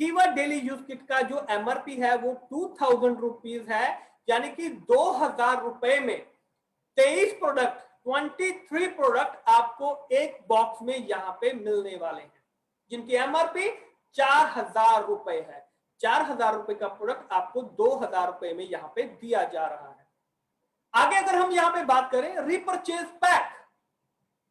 कीवा डेली यूज किट का जो एमआरपी है वो 2000 रुपीज है, यानी कि 2000 रुपए में 23 प्रोडक्ट, 23 प्रोडक्ट आपको एक बॉक्स में यहां पे मिलने वाले हैं, जिनकी एमआरपी 4000 रुपए है। 4000 रुपए का प्रोडक्ट आपको 2000 रुपए में यहां पे दिया जा रहा है। आगे अगर हम यहां पे बात करें repurchase pack,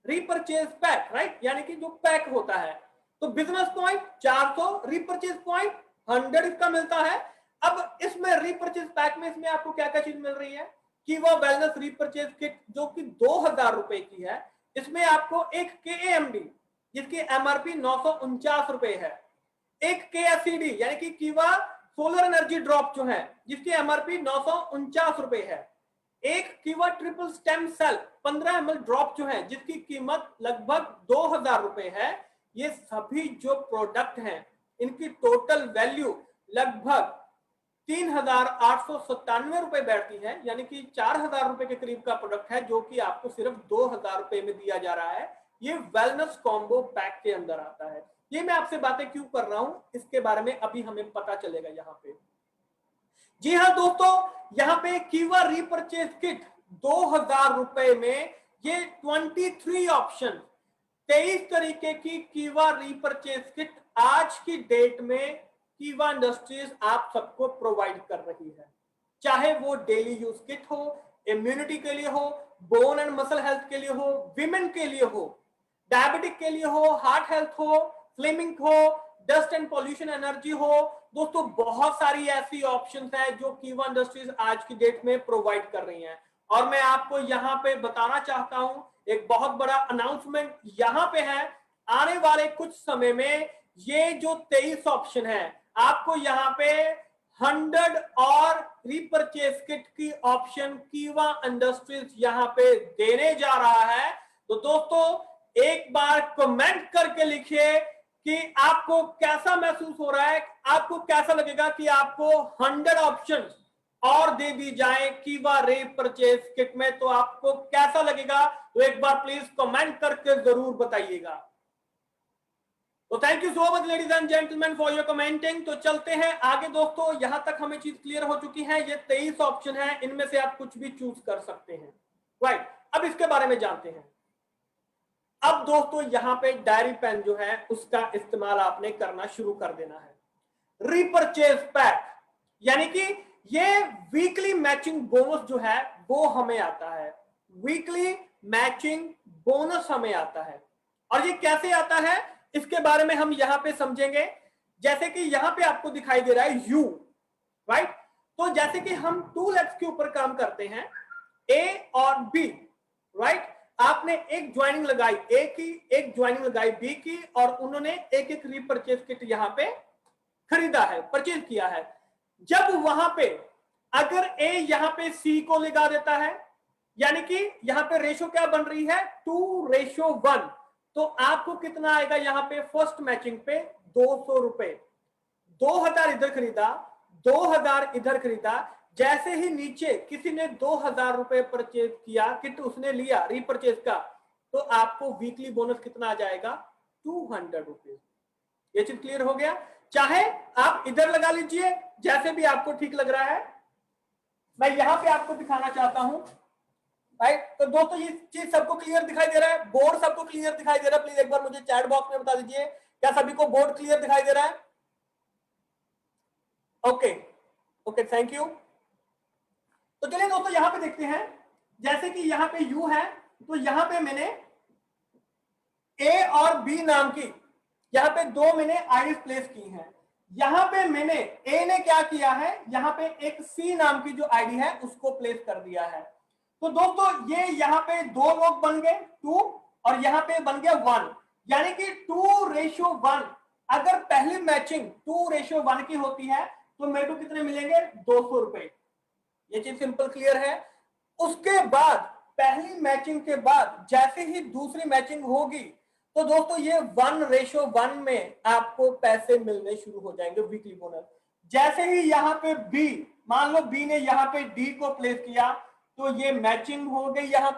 repurchase pack, right, यानी कि जो पैक होता है, तो बिजनेस पॉइंट 400, रीपरचेज पॉइंट 100 इसका मिलता है। अब इसमें रीपरचेज पैक में इसमें आपको क्या क्या चीज मिल रही है, कीवा वेलनेस रीपरचेज किट जो कि 2000 रुपए की है। इसमें आपको एक KAMD जिसकी एमआरपी 949 रुपए है, एक KSCD यानी कि कीवा सोलर एनर्जी ड्रॉप जो है जिसकी एमआरपी 949 रुपए है, एक Keeva triple stem cell 15 ml drop जो है जिसकी कीमत लगभग 2000 रुपए है। ये सभी जो प्रोडक्ट हैं इनकी टोटल वैल्यू लगभग 3897 रुपए बैठती है, यानी कि 4000 रुपए के करीब का प्रोडक्ट है जो कि आपको सिर्फ 2000 रुपए में दिया जा रहा है। ये वेलनेस कॉम्बो पैक के अंदर आता है। ये मैं आपसे बातें क्यों कर रहा हूं इसके बारे में अभी हमें पता चलेगा यहाँ पे। जी हाँ दोस्तों, यहाँ पे कीवा रीपरचेज किट 2000 रुपए में ये 23 ऑप्शन, 23 तरीके की कीवा रीपरचेज किट आज की डेट में कीवा इंडस्ट्रीज आप सबको प्रोवाइड कर रही है, चाहे वो डेली यूज किट हो, इम्यूनिटी के लिए हो, बोन एंड मसल हेल्थ के लिए हो, विमेन के लिए हो, डायबिटिक के लिए हो, हार्ट हेल्थ हो, फ्लेमिंग हो, डस्ट एंड पॉल्यूशन एनर्जी हो। दोस्तों बहुत सारी ऐसी ऑप्शंस हैं जो कीवा इंडस्ट्रीज आज की डेट में प्रोवाइड कर रही हैं। और मैं आपको यहाँ पे बताना चाहता हूं, एक बहुत बड़ा अनाउंसमेंट यहाँ पे है, आने वाले कुछ समय में ये जो 23 ऑप्शन है, आपको यहाँ पे 100 और रिपर्चेज किट की ऑप्शन कीवा इंडस्ट्रीज यहाँ पे देने जा रहा है। तो दोस्तों एक बार कमेंट करके लिखिए कि आपको कैसा महसूस हो रहा है, आपको कैसा लगेगा कि आपको 100 ऑप्शंस और दे दी जाए कीवा रिपर्चेज किट में, तो आपको कैसा लगेगा? तो एक बार प्लीज कमेंट करके जरूर बताइएगा। तो thank you so much ladies and gentleman for your commenting. तो चलते हैं आगे दोस्तों, यहां तक हमें चीज क्लियर हो चुकी है। ये 23 ऑप्शन है, इनमें से आप कुछ भी चूज कर सकते हैं, राइट। अब इसके बारे में जानते हैं। अब दोस्तों यहां पे डायरी पेन जो है उसका इस्तेमाल आपने करना शुरू कर देना है। रिपर्चेज पैक, यानी कि ये वीकली मैचिंग बोनस जो है वो हमें आता है, वीकली मैचिंग बोनस हमें आता है। और ये कैसे आता है इसके बारे में हम यहां पे समझेंगे। जैसे कि यहां पे आपको दिखाई दे रहा है यू, राइट। तो जैसे कि हम टू लेग्स के ऊपर काम करते हैं, ए और बी, राइट। आपने एक ज्वाइनिंग लगाई ए की, एक ज्वाइनिंग लगाई बी की, और उन्होंने एक एक रीपरचेज किट यहां पे खरीदा है, परचेज किया है। जब वहां पे अगर ए यहां पे सी को लगा देता है, यानी कि यहां पे रेशो क्या बन रही है, 2:1, तो आपको कितना आएगा यहां पे फर्स्ट मैचिंग पे 200 रुपए। 2000 इधर खरीदा, 2000 इधर खरीदा, जैसे ही नीचे किसी ने 2000 रुपए परचेज किया, किट उसने लिया रीपरचेज का, तो आपको वीकली बोनस कितना आ जाएगा, 200 रुपीज। ये चीज क्लियर हो गया। चाहे आप इधर लगा लीजिए, जैसे भी आपको ठीक लग रहा है। मैं यहां पे आपको दिखाना चाहता हूं, राइट। तो दोस्तों ये चीज सबको क्लियर दिखाई दे रहा है, बोर्ड सबको क्लियर दिखाई दे रहा है? प्लीज एक बार मुझे चैट बॉक्स में बता दीजिए, क्या सभी को बोर्ड क्लियर दिखाई दे रहा है? Okay okay, thank you. तो चलिए दोस्तों यहां पे देखते हैं, जैसे कि यहां पे यू है, तो यहां पे मैंने ए और बी नाम की यहां पे दो मैंने आईडी प्लेस की हैं। यहां पे मैंने ए ने क्या किया है, यहां पे एक सी नाम की जो आईडी है उसको प्लेस कर दिया है। तो दोस्तों ये यहां पे दो लोग बन गए 2, और यहां पे बन गया 1, यानी कि 2:1। अगर पहली मैचिंग 2:1 की होती है तो मेरे को कितने मिलेंगे, 200 रुपए। ये चीज सिंपल क्लियर है। उसके बाद पहली मैचिंग के बाद जैसे ही दूसरी मैचिंग होगी, तो दोस्तों ये 1:1 में आपको पैसे मिलने शुरू हो जाएंगे, वीकली बोनस। जैसे ही यहाँ पे बी, मान लो बी ने यहाँ पे डी को प्लेस किया, तो ये मैचिंग हो गई यहाँ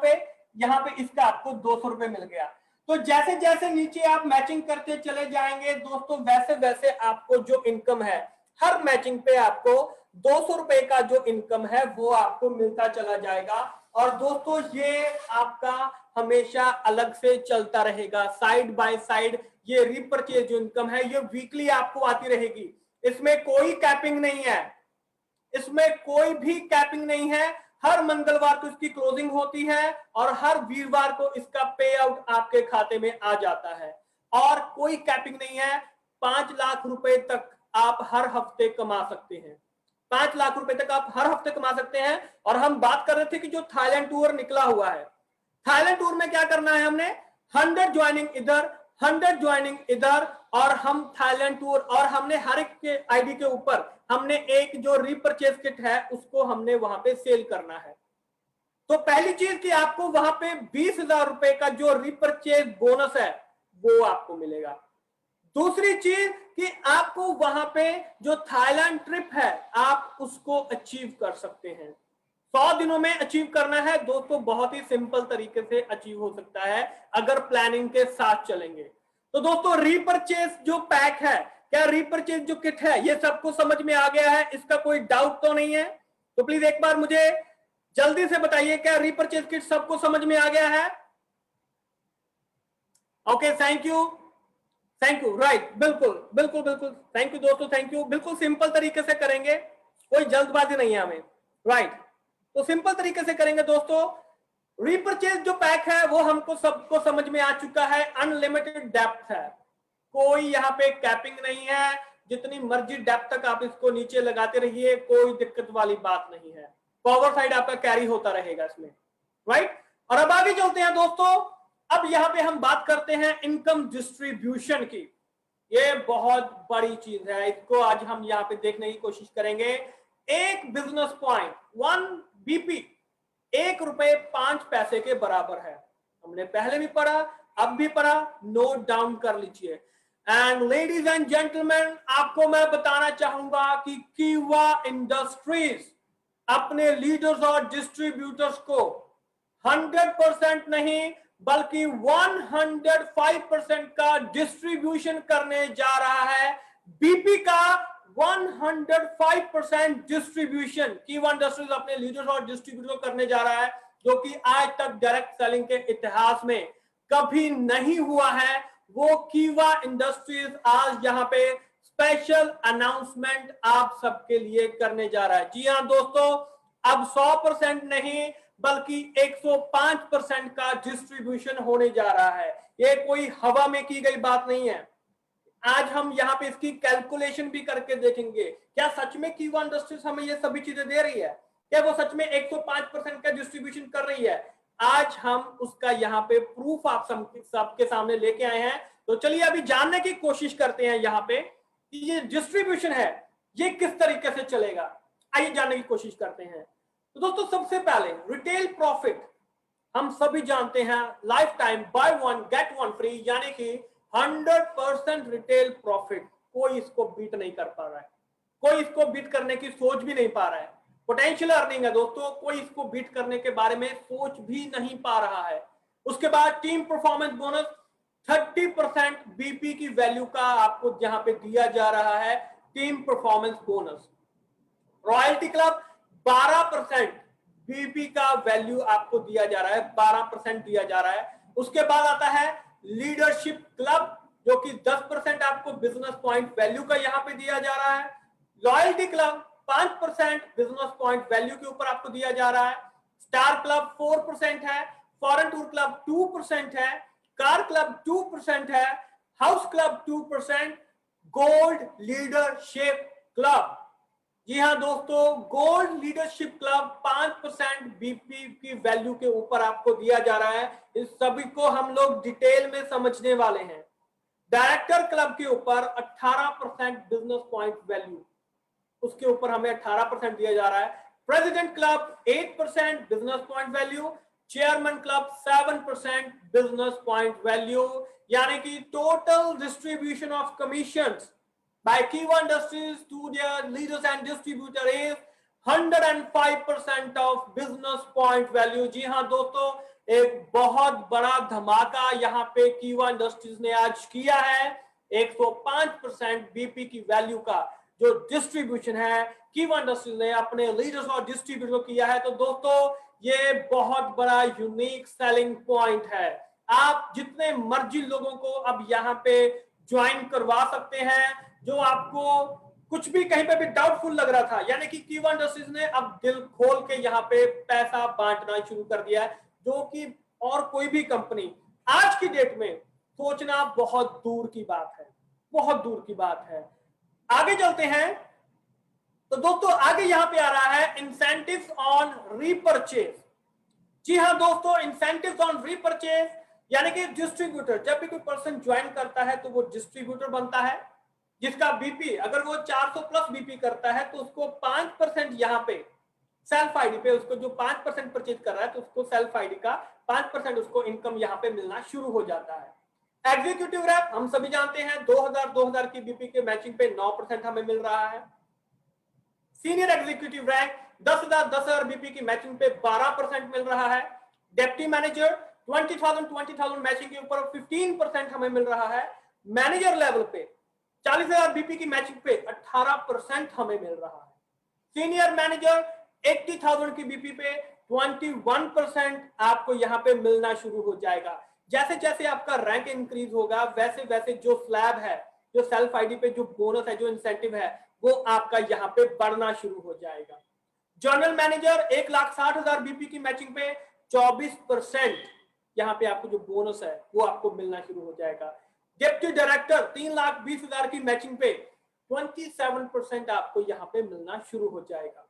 पे इसका आपको 200 रुपए मिल गया। तो जैसे जैसे नीचे आप मैचिंग करते चले जाएंगे दोस्तों, वैसे वैसे आपको जो इनकम है, हर मैचिंग पे आपको 200 रुपए का जो इनकम है वो आपको मिलता चला जाएगा। और दोस्तों ये आपका हमेशा अलग से चलता रहेगा, साइड बाय साइड। ये रीपरचेज जो इनकम है ये वीकली आपको आती रहेगी, इसमें कोई कैपिंग नहीं है, इसमें कोई भी कैपिंग नहीं है। हर मंगलवार को इसकी क्लोजिंग होती है और हर वीरवार को इसका पे आउट आपके खाते में आ जाता है, और कोई कैपिंग नहीं है। 5 लाख रुपए तक आप हर हफ्ते कमा सकते हैं, 5 लाख रुपए तक आप हर हफ्ते कमा सकते हैं। और हम बात कर रहे थे कि जो थाईलैंड टूर निकला हुआ है, थाईलैंड टूर में क्या करना है, हमने 100 ज्वाइनिंग इधर, 100 ज्वाइनिंग इधर, और हम थाईलैंड टूर, और हमने हर एक के आईडी के ऊपर हमने एक जो रीपरचेज किट है उसको हमने वहां पे सेल करना है। तो पहली चीज कि आपको वहां पे 20,000 रुपए का जो रीपरचेज बोनस है वो आपको मिलेगा। दूसरी चीज कि आपको वहां पे जो थाईलैंड ट्रिप है आप उसको अचीव कर सकते हैं। 100 दिनों में अचीव करना है दोस्तों, बहुत ही सिंपल तरीके से अचीव हो सकता है अगर प्लानिंग के साथ चलेंगे। तो दोस्तों रीपरचेज जो पैक है, क्या रीपरचेज जो किट है, ये सबको समझ में आ गया है? इसका कोई डाउट तो नहीं है? तो प्लीज एक बार मुझे जल्दी से बताइए, क्या रीपरचेज किट सबको समझ में आ गया है? Okay, thank you, thank you, right, बिल्कुल बिल्कुल बिल्कुल, थैंक यू दोस्तों, थैंक यू। बिल्कुल सिंपल तरीके से करेंगे, कोई जल्दबाजी नहीं है हमें, राइट। तो सिंपल तरीके से करेंगे दोस्तों। रीपर्चेज जो पैक है वो हमको सबको समझ में आ चुका है, अनलिमिटेड डेप्थ है, कोई यहाँ पे कैपिंग नहीं है, जितनी मर्जी डेप्थ तक आप इसको नीचे लगाते रहिए, कोई दिक्कत वाली बात नहीं है, पावर साइड आपका कैरी होता रहेगा इसमें, राइट। और अब आगे चलते हैं दोस्तों। अब यहाँ पे हम बात करते हैं इनकम डिस्ट्रीब्यूशन की। ये बहुत बड़ी चीज है, इसको आज हम यहाँ पे देखने की कोशिश करेंगे। एक बिजनेस पॉइंट 1 BP ₹1.05 के बराबर है। हमने पहले भी पढ़ा, अब भी पढ़ा, नोट डाउन कर लीजिए। एंड लेडीज एंड जेंटलमैन, आपको मैं बताना चाहूंगा कि कीवा इंडस्ट्रीज अपने लीडर्स और डिस्ट्रीब्यूटर्स को 100% नहीं बल्कि 105% का डिस्ट्रीब्यूशन करने जा रहा है। बीपी का 105% डिस्ट्रीब्यूशन कीवा इंडस्ट्रीज अपने लीडर्स और डिस्ट्रीब्यूटर करने जा रहा है, जो कि आज तक डायरेक्ट सेलिंग के इतिहास में कभी नहीं हुआ है। वो कीवा इंडस्ट्रीज आज यहाँ पे स्पेशल अनाउंसमेंट आप सबके लिए करने जा रहा है। जी हाँ दोस्तों, अब 100% नहीं बल्कि 105% का डिस्ट्रीब्यूशन होने जा रहा है। ये कोई हवा में की गई बात नहीं है। आज हम यहाँ पे इसकी कैलकुलेशन भी करके देखेंगे, क्या सच में कीवा इंडस्ट्रीज हमें ये सभी चीजें दे रही है, क्या वो सच में 105% का डिस्ट्रीब्यूशन कर रही है। आज हम उसका यहाँ पे प्रूफ आप सबके सामने लेके आए हैं। तो चलिए अभी जानने की कोशिश करते हैं यहाँ पे कि ये डिस्ट्रीब्यूशन है ये किस तरीके से चलेगा। आइए जानने की कोशिश करते हैं। तो दोस्तों सबसे पहले रिटेल प्रॉफिट हम सभी जानते हैं, life time bye one get one free, यानी कि 100% रिटेल प्रॉफिट। कोई इसको बीट नहीं कर पा रहा है, कोई इसको बीट करने की सोच भी नहीं पा रहा है। पोटेंशियल अर्निंग है दोस्तों, कोई इसको बीट करने के बारे में सोच भी नहीं पा रहा है। उसके बाद टीम परफॉर्मेंस बोनस 30% बीपी की वैल्यू का आपको यहां पे दिया जा रहा है, team performance bonus. Royalty club 12% BP का वैल्यू आपको दिया जा रहा है, 12% दिया जा रहा है। उसके बाद आता है लीडरशिप क्लब, जो कि 10% आपको बिजनेस पॉइंट वैल्यू का यहाँ पे दिया जा रहा है। Loyalty club 5% business point value के ऊपर आपको दिया जा रहा है। स्टार क्लब 4% है, फॉरेन टूर क्लब 2% है, कार क्लब 2% है, house club 2%, gold leadership club, जी हाँ दोस्तों, गोल्ड लीडरशिप क्लब 5% बीपी की वैल्यू के ऊपर आपको दिया जा रहा है। इस सभी को हम लोग डिटेल में समझने वाले हैं। डायरेक्टर क्लब के ऊपर 18% बिजनेस पॉइंट वैल्यू, उसके ऊपर हमें 18% दिया जा रहा है। President club 8% business point value, chairman club 7% business point value, यानी कि total distribution of commissions by Kiva Industries to their leaders and distributor is 105% of business point value। जी हाँ दोस्तों, एक बहुत बड़ा धमाका यहाँ पे कीवा इंडस्ट्रीज ने आज किया है। 105% बीपी की वैल्यू का जो डिस्ट्रीब्यूशन है कीवा इंडस्ट्रीज ने अपने लीडर्स और डिस्ट्रीब्यूटर को किया है। तो दोस्तों ये बहुत बड़ा यूनिक सेलिंग पॉइंट है। आप जितने मर्जी लोगों को अब यहाँ पे ज्वाइन करवा सकते हैं, जो आपको कुछ भी कहीं पे भी डाउटफुल लग रहा था, यानी कि कीवा इंडस्ट्रीज ने अब दिल खोल के यहाँ पे पैसा बांटना शुरू कर दिया है, जो कि और कोई भी कंपनी आज की डेट में सोचना बहुत दूर की बात है, बहुत दूर की बात है। आगे चलते हैं। तो दोस्तों आगे यहाँ पे आ रहा है इंसेंटिव्स ऑन रीपरचेज। जी हाँ दोस्तों, इंसेंटिव्स ऑन रीपरचेज यानी कि डिस्ट्रीब्यूटर, जब भी कोई पर्सन ज्वाइन करता है तो वो डिस्ट्रीब्यूटर बनता है, जिसका बीपी अगर वो 400 प्लस बीपी करता है तो उसको 5% यहाँ पे सेल्फ आईडी पे, उसको जो 5% परचेज कर रहा है तो उसको सेल्फ आईडी का 5% उसको इनकम यहाँ पे मिलना शुरू हो जाता है। एग्जीक्यूटिव रैप हम सभी जानते हैं 2000 की बीपी के मैचिंग पे 9% हमें मिल रहा है। सीनियर एग्जीक्यूटिव रैंक 10,000 बीपी की मैचिंग पे 12% मिल रहा है। डेप्टी मैनेजर 20,000 मैचिंग के ऊपर 15% हमें मिल रहा है। मैनेजर लेवल पे 40,000 बीपी की मैचिंग पे 18% हमें मिल रहा है। सीनियर मैनेजर 80,000 की बीपी पे 21% आपको यहाँ पे मिलना शुरू हो जाएगा। जैसे जैसे आपका रैंक इंक्रीज होगा वैसे वैसे जो स्लैब है, जो सेल्फ आईडी पे जो बोनस है, जो इंसेंटिव है, वो आपका यहाँ पे बढ़ना शुरू हो जाएगा। जनरल मैनेजर 1,60,000 बीपी की मैचिंग पे 24% यहाँ पे आपको जो बोनस है वो आपको मिलना शुरू हो जाएगा। डिप्टी डायरेक्टर 3,20,000 की मैचिंग पे 27% आपको यहाँ पे मिलना शुरू हो जाएगा।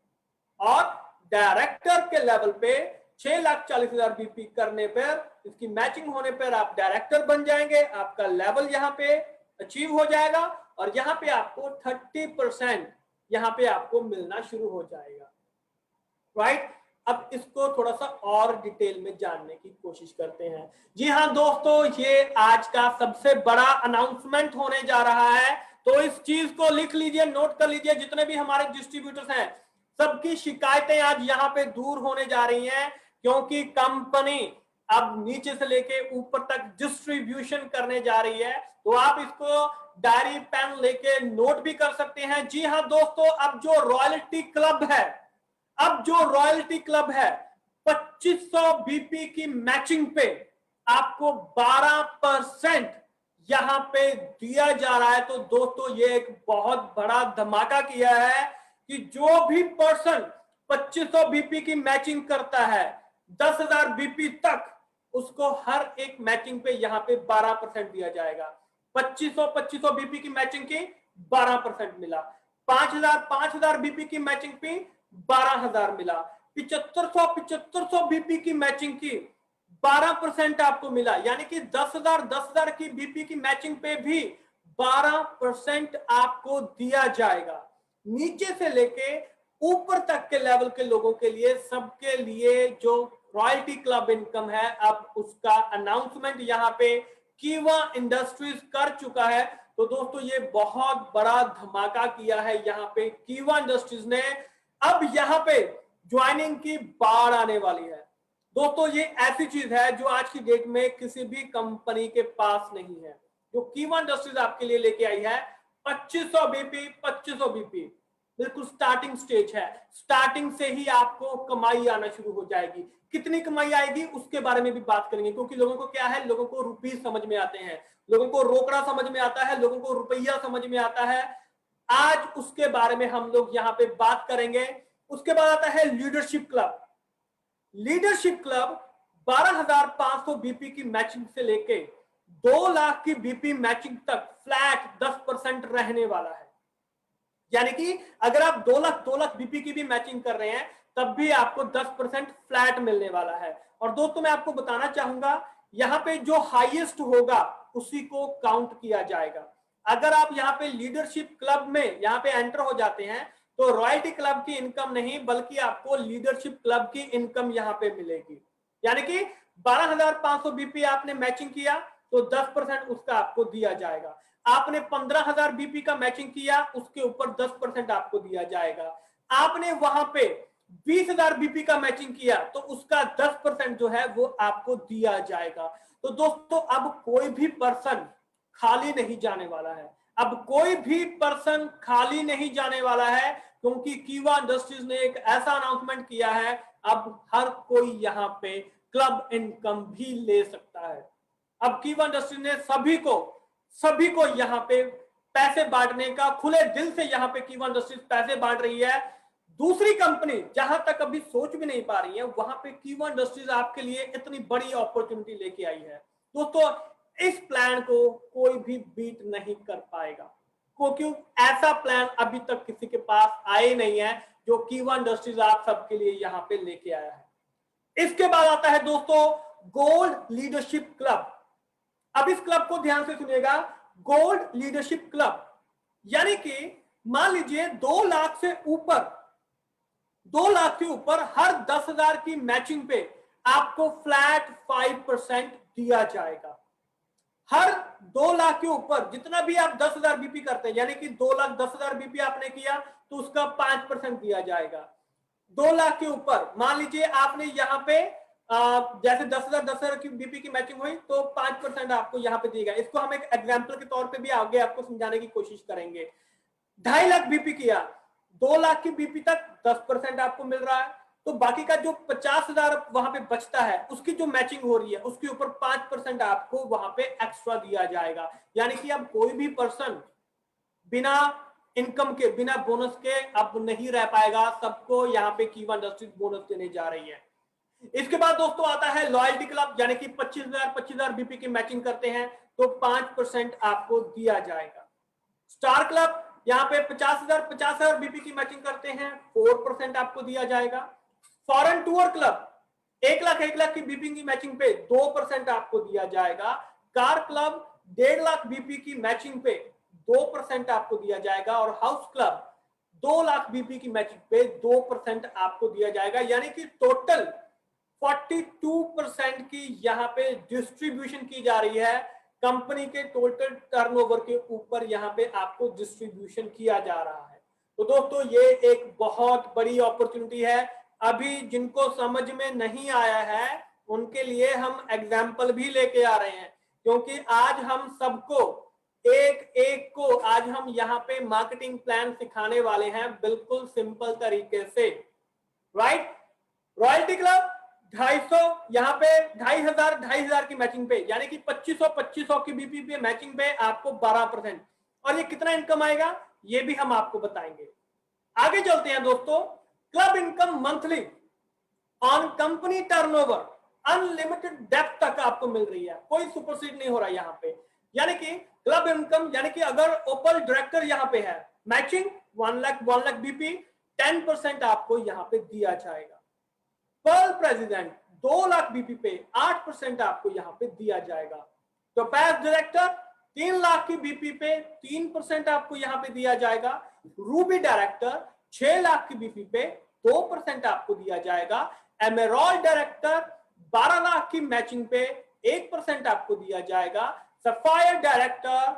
और डायरेक्टर के लेवल पे 6,40,000 बीपी करने पर, इसकी मैचिंग होने पर आप डायरेक्टर बन जाएंगे, आपका लेवल यहाँ पे अचीव हो जाएगा और यहाँ पे आपको 30% यहाँ पे आपको मिलना शुरू हो जाएगा। राइट? अब इसको थोड़ा सा और डिटेल में जानने की कोशिश करते हैं। जी हाँ दोस्तों, ये आज का सबसे बड़ा अनाउंसमेंट होने जा रहा है, तो इस चीज को लिख लीजिए, नोट कर लीजिए। जितने भी हमारे डिस्ट्रीब्यूटर्स हैं सबकी शिकायतें आज यहाँ पे दूर होने जा रही हैं, क्योंकि कंपनी अब नीचे से लेके ऊपर तक डिस्ट्रीब्यूशन करने जा रही है। तो आप इसको डायरी पेन लेके नोट भी कर सकते हैं। जी हाँ दोस्तों, अब जो रॉयल्टी क्लब है, अब जो रॉयल्टी क्लब है 2500 बीपी की मैचिंग पे आपको 12% यहां पे दिया जा रहा है। तो दोस्तों ये एक बहुत बड़ा धमाका किया है कि जो भी पर्सन 2500 बीपी की मैचिंग करता है 10,000 बीपी तक, उसको हर एक मैचिंग पे यहां पे 12% दिया जाएगा। 2500 बीपी की मैचिंग की 12% मिला, 5,000 बीपी की मैचिंग पे 12,000 मिला, 7500 बीपी की मैचिंग की 12% आपको मिला, यानी कि 10,000 की बीपी की मैचिंग पे भी 12% आपको दिया जाएगा। नीचे से लेके ऊपर तक के लेवल के लोगों के लिए, सबके लिए जो रॉयल्टी क्लब इनकम है, अब उसका अनाउंसमेंट यहाँ पे कीवा इंडस्ट्रीज कर चुका है। तो दोस्तों ये बहुत बड़ा धमाका किया है यहाँ पे कीवा इंडस्ट्रीज ने। अब यहाँ पे ज्वाइनिंग की बाढ़ आने वाली है दोस्तों। ये ऐसी चीज है जो आज की डेट में किसी भी कंपनी के पास नहीं है, जो कीवा इंडस्ट्रीज आपके लिए लेके आई है। 2500 बीपी, 2500 बीपी बिल्कुल स्टार्टिंग स्टेज है। स्टार्टिंग से ही आपको कमाई आना शुरू हो जाएगी। कितनी कमाई आएगी उसके बारे में भी बात करेंगे, क्योंकि लोगों को क्या है, लोगों को रुपीस समझ में आते हैं, लोगों को रोकड़ा समझ में आता है, लोगों को रुपया समझ में आता है। आज उसके बारे में हम लोग यहाँ पे बात करेंगे। उसके बाद आता है leadership club. Leadership club 12,500 BP की मैचिंग से लेके 2 लाख की बीपी मैचिंग तक फ्लैट 10% रहने वाला है। यानी कि अगर आप 2 लाख बीपी की भी मैचिंग कर रहे हैं तब भी आपको 10% फ्लैट मिलने वाला है। और दोस्तों मैं आपको बताना चाहूंगा, यहाँ पे जो हाईएस्ट होगा उसी को काउंट किया जाएगा। अगर आप यहाँ पे लीडरशिप क्लब में यहाँ पे एंटर हो जाते हैं तो रॉयल्टी क्लब की इनकम नहीं, बल्कि आपको लीडरशिप क्लब की इनकम यहाँ पे मिलेगी। यानी कि 12,500 बीपी आपने मैचिंग किया तो 10% उसका आपको दिया जाएगा। आपने 15,000 बीपी का मैचिंग किया, उसके ऊपर 10% आपको दिया जाएगा। आपने वहां पे 20,000 बीपी का मैचिंग किया तो उसका 10% जो है वो आपको दिया जाएगा। तो दोस्तों अब कोई भी पर्सन खाली नहीं जाने वाला है, अब कोई भी पर्सन खाली नहीं जाने वाला है, क्योंकि कीवा इंडस्ट्रीज ने एक ऐसा अनाउंसमेंट किया है, अब हर कोई यहाँ पे क्लब इनकम भी ले सकता है। अब कीवा इंडस्ट्रीज ने सभी को यहाँ पे पैसे बांटने का, खुले दिल से यहाँ पे कीवा इंडस्ट्रीज पैसे बांट रही है। दूसरी कंपनी जहां तक अभी सोच भी नहीं पा रही है, वहां पे कीवा इंडस्ट्रीज आपके लिए इतनी बड़ी अपॉर्चुनिटी लेके आई है। दोस्तों इस प्लान को कोई भी बीट नहीं कर पाएगा, क्योंकि ऐसा प्लान अभी तक किसी के पास आए नहीं है जो कीवा इंडस्ट्रीज आप सबके लिए यहाँ पे लेके आया है। इसके बाद आता है दोस्तों गोल्ड लीडरशिप क्लब। अब इस क्लब को ध्यान से सुनिएगा, गोल्ड लीडरशिप क्लब, यानी कि मान लीजिए 2 लाख से ऊपर, 2 लाख के ऊपर हर 10,000 की मैचिंग पे आपको फ्लैट 5% दिया जाएगा। हर 2 लाख के ऊपर जितना भी आप 10,000 बीपी करते हैं, यानी कि 2,10,000 बीपी आपने किया तो उसका 5% दिया जाएगा। 2 लाख के ऊपर मान लीजिए आपने यहाँ पे जैसे 10,000 की बीपी की मैचिंग हुई तो 5% आपको यहाँ पे दिएगा। इसको हम एक एग्जाम्पल के तौर पे भी आगे आपको समझाने की कोशिश करेंगे। 2.5 लाख बीपी किया, 2 लाख की बीपी तक 10% आपको मिल रहा है, तो बाकी का जो 50,000 वहां पे बचता है उसकी जो मैचिंग हो रही है उसके ऊपर 5% आपको वहां पे एक्स्ट्रा दिया जाएगा। यानी कि अब कोई भी पर्सन बिना इनकम के, बिना बोनस के अब नहीं रह पाएगा, सबको यहाँ पे कीवा इंडस्ट्रीज बोनस देने जा रही है। इसके बाद दोस्तों आता है लॉयल्टी क्लब, यानी कि 25,000 बीपी की मैचिंग करते हैं तो 5% आपको दिया जाएगा। स्टार क्लब यहाँ पे 50,000 बीपी की मैचिंग करते हैं, 4% आपको दिया जाएगा। फॉरेन टूर क्लब 1 लाख की बीपी की मैचिंग पे 2% आपको दिया जाएगा। कार क्लब 1.5 लाख बीपी की मैचिंग पे 2% आपको दिया जाएगा। और हाउस क्लब 2 लाख बीपी की मैचिंग पे 2% आपको दिया जाएगा। यानी कि टोटल 42% की यहाँ पे डिस्ट्रीब्यूशन की जा रही है। कंपनी के टोटल टर्नओवर के ऊपर यहाँ पे आपको डिस्ट्रीब्यूशन किया जा रहा है। तो दोस्तों ये एक बहुत बड़ी अपॉर्चुनिटी है। अभी जिनको समझ में नहीं आया है उनके लिए हम एग्जाम्पल भी लेके आ रहे हैं, क्योंकि आज हम सबको एक एक को आज हम यहाँ पे मार्केटिंग प्लान सिखाने वाले हैं बिल्कुल सिंपल तरीके से, राइट। रॉयल्टी क्लब 250, यहाँ पे 2,500 की मैचिंग पे, यानी कि 2500 की बीपी पे मैचिंग पे आपको 12%। और ये कितना इनकम आएगा ये भी हम आपको बताएंगे। आगे चलते हैं दोस्तों। Club income monthly on company turnover unlimited depth तक आपको मिल रही है, कोई सुपरसीड नहीं हो रहा है यहाँ पे। यानी कि क्लब इनकम, यानी कि अगर ओपल डायरेक्टर यहाँ पे है, मैचिंग 1 लाख बीपी 10% आपको यहाँ पे दिया जाएगा। पर्ल प्रेसिडेंट 2 लाख बीपी पे 8% आपको यहाँ पे दिया जाएगा। तो पैस डायरेक्टर 3 लाख की बीपी पे 3% आपको यहाँ पे दिया जाएगा। रूबी डायरेक्टर 6 लाख की बीपी पे 2% आपको दिया जाएगा। एमेरॉल्ड डायरेक्टर 12 लाख की मैचिंग पे 1% आपको दिया जाएगा। सफायर डायरेक्टर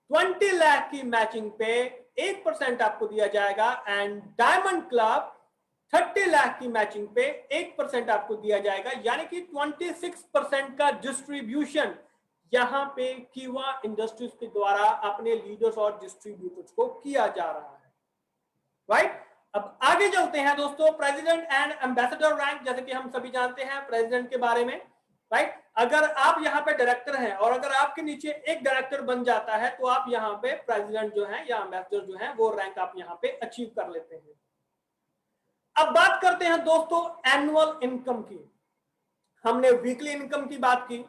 20 लाख की मैचिंग पे 1% आपको दिया जाएगा। एंड डायमंड क्लब 30 लाख की मैचिंग पे 1% आपको दिया जाएगा। यानी कि 26% का डिस्ट्रीब्यूशन यहाँ पे कीवा इंडस्ट्रीज के द्वारा अपने लीडर्स और डिस्ट्रीब्यूटर्स को किया जा रहा है, राइट। अब आगे चलते हैं दोस्तों। प्रेसिडेंट एंड एम्बेसडर रैंक, जैसे कि हम सभी जानते हैं प्रेसिडेंट के बारे में, राइट। अगर आप यहाँ पे डायरेक्टर हैं और अगर आपके नीचे एक डायरेक्टर बन जाता है तो आप यहाँ पे प्रेसिडेंट जो है या एम्बेसडर जो है वो रैंक आप यहाँ पे अचीव कर लेते हैं। अब बात करते हैं दोस्तों एनुअल इनकम की। हमने वीकली इनकम की बात की,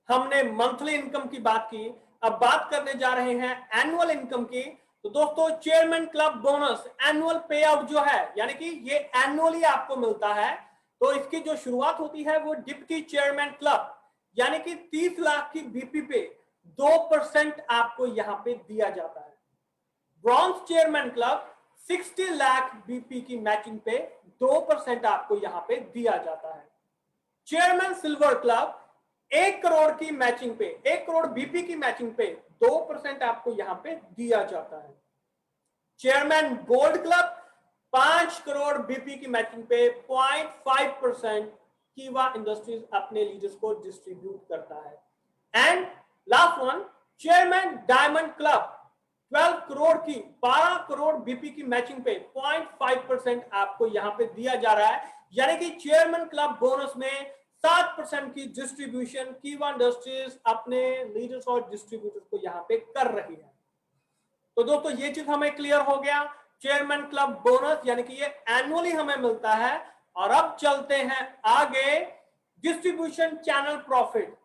हमने मंथली इनकम की बात की, अब बात करने जा रहे हैं एनुअल इनकम की। तो दोस्तों चेयरमैन क्लब बोनस एनुअल पे आउट जो है, यानी कि ये एनुअली आपको मिलता है। तो इसकी जो शुरुआत होती है वो डिप्टी चेयरमैन क्लब, यानी कि 30 लाख की बीपी पे 2% आपको यहां पे दिया जाता है। Bronze chairman club 60 lakh BP की मैचिंग पे 2% आपको यहां पे दिया जाता है। चेयरमैन सिल्वर क्लब 1 करोड़ की मैचिंग पे, 1 करोड़ बीपी की मैचिंग पे 2% आपको यहां पे दिया जाता है। Chairman gold club 5 crore BP की मैचिंग पे 0.5% कीवा इंडस्ट्रीज अपने लीडर्स को डिस्ट्रीब्यूट करता है। And last one, chairman diamond club 12 crore की 12 करोड़ बीपी की मैचिंग पे 0.5% आपको यहां पे दिया जा रहा है। यानी कि चेयरमैन क्लब बोनस में 7% की डिस्ट्रीब्यूशन कीवा इंडस्ट्रीज अपने लीडर्स और डिस्ट्रीब्यूटर्स को यहां पे कर रही है। तो दोस्तों ये चीज हमें क्लियर हो गया, चेयरमैन क्लब बोनस यानी कि ये एनुअली हमें मिलता है। और अब चलते हैं आगे, डिस्ट्रीब्यूशन चैनल प्रॉफिट।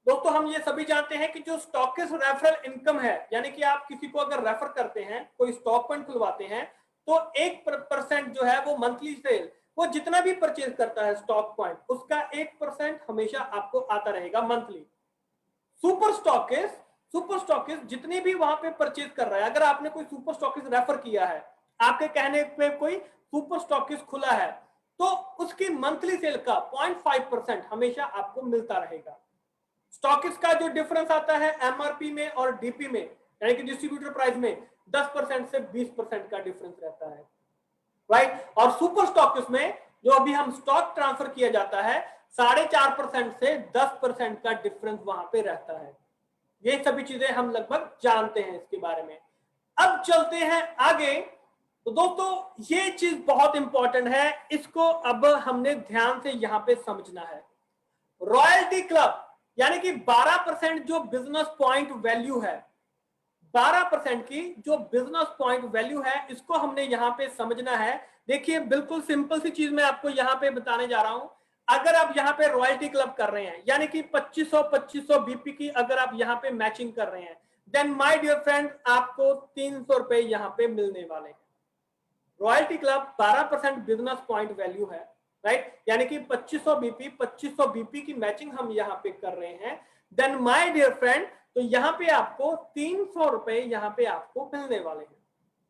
दोस्तों हम ये सभी जानते हैं कि जो स्टॉकिस्ट रेफरल इनकम है, यानी कि आप किसी को अगर रेफर करते हैं, कोई स्टॉक पॉइंट खुलवाते हैं, तो 1% जो है वो मंथली सेल, वो जितना भी परचेज करता है स्टॉक पॉइंट, उसका 1% हमेशा आपको आता रहेगा मंथली। सुपर स्टॉकिस्ट जितनी भी वहां पे परचेज कर रहा है, अगर आपने कोई सुपर स्टॉकिस्ट रेफर किया है, आपके कहने पे कोई सुपर स्टॉकिस्ट खुला है, तो उसकी मंथली सेल का 0.5% हमेशा आपको मिलता रहेगा। स्टॉकिस्ट का जो डिफरेंस आता है एमआरपी में और डीपी में, यानी कि डिस्ट्रीब्यूटर प्राइस में 10% से 20% का डिफरेंस रहता है, राइट। और सुपर स्टॉकिस्ट में जो अभी हम स्टॉक ट्रांसफर किया जाता है 4.5% से 10% का डिफरेंस वहां पे रहता है। ये सभी चीजें हम लगभग जानते हैं इसके बारे में। अब चलते हैं आगे, तो दोस्तों ये चीज बहुत इंपॉर्टेंट है, इसको अब हमने ध्यान से यहां पे समझना है। रॉयल्टी क्लब यानी कि 12% जो बिजनेस पॉइंट वैल्यू है, 12% की जो बिजनेस पॉइंट वैल्यू है, इसको हमने यहां पे समझना है। देखिए बिल्कुल सिंपल सी चीज मैं आपको यहां पे बताने जा रहा हूं। अगर आप यहां पे रॉयल्टी क्लब कर रहे हैं, यानी कि 2500 बीपी की अगर आप यहां पे मैचिंग कर रहे हैं, देन माय डियर फ्रेंड आपको 300 रुपए यहां पे मिलने वाले हैं। Royalty club 12% business point value है, राइट, यानी कि 2500 बीपी की मैचिंग हम यहाँ पे कर रहे हैं। देन माय डियर फ्रेंड, तो यहाँ पे आपको 300 रुपए यहाँ पे आपको मिलने वाले हैं।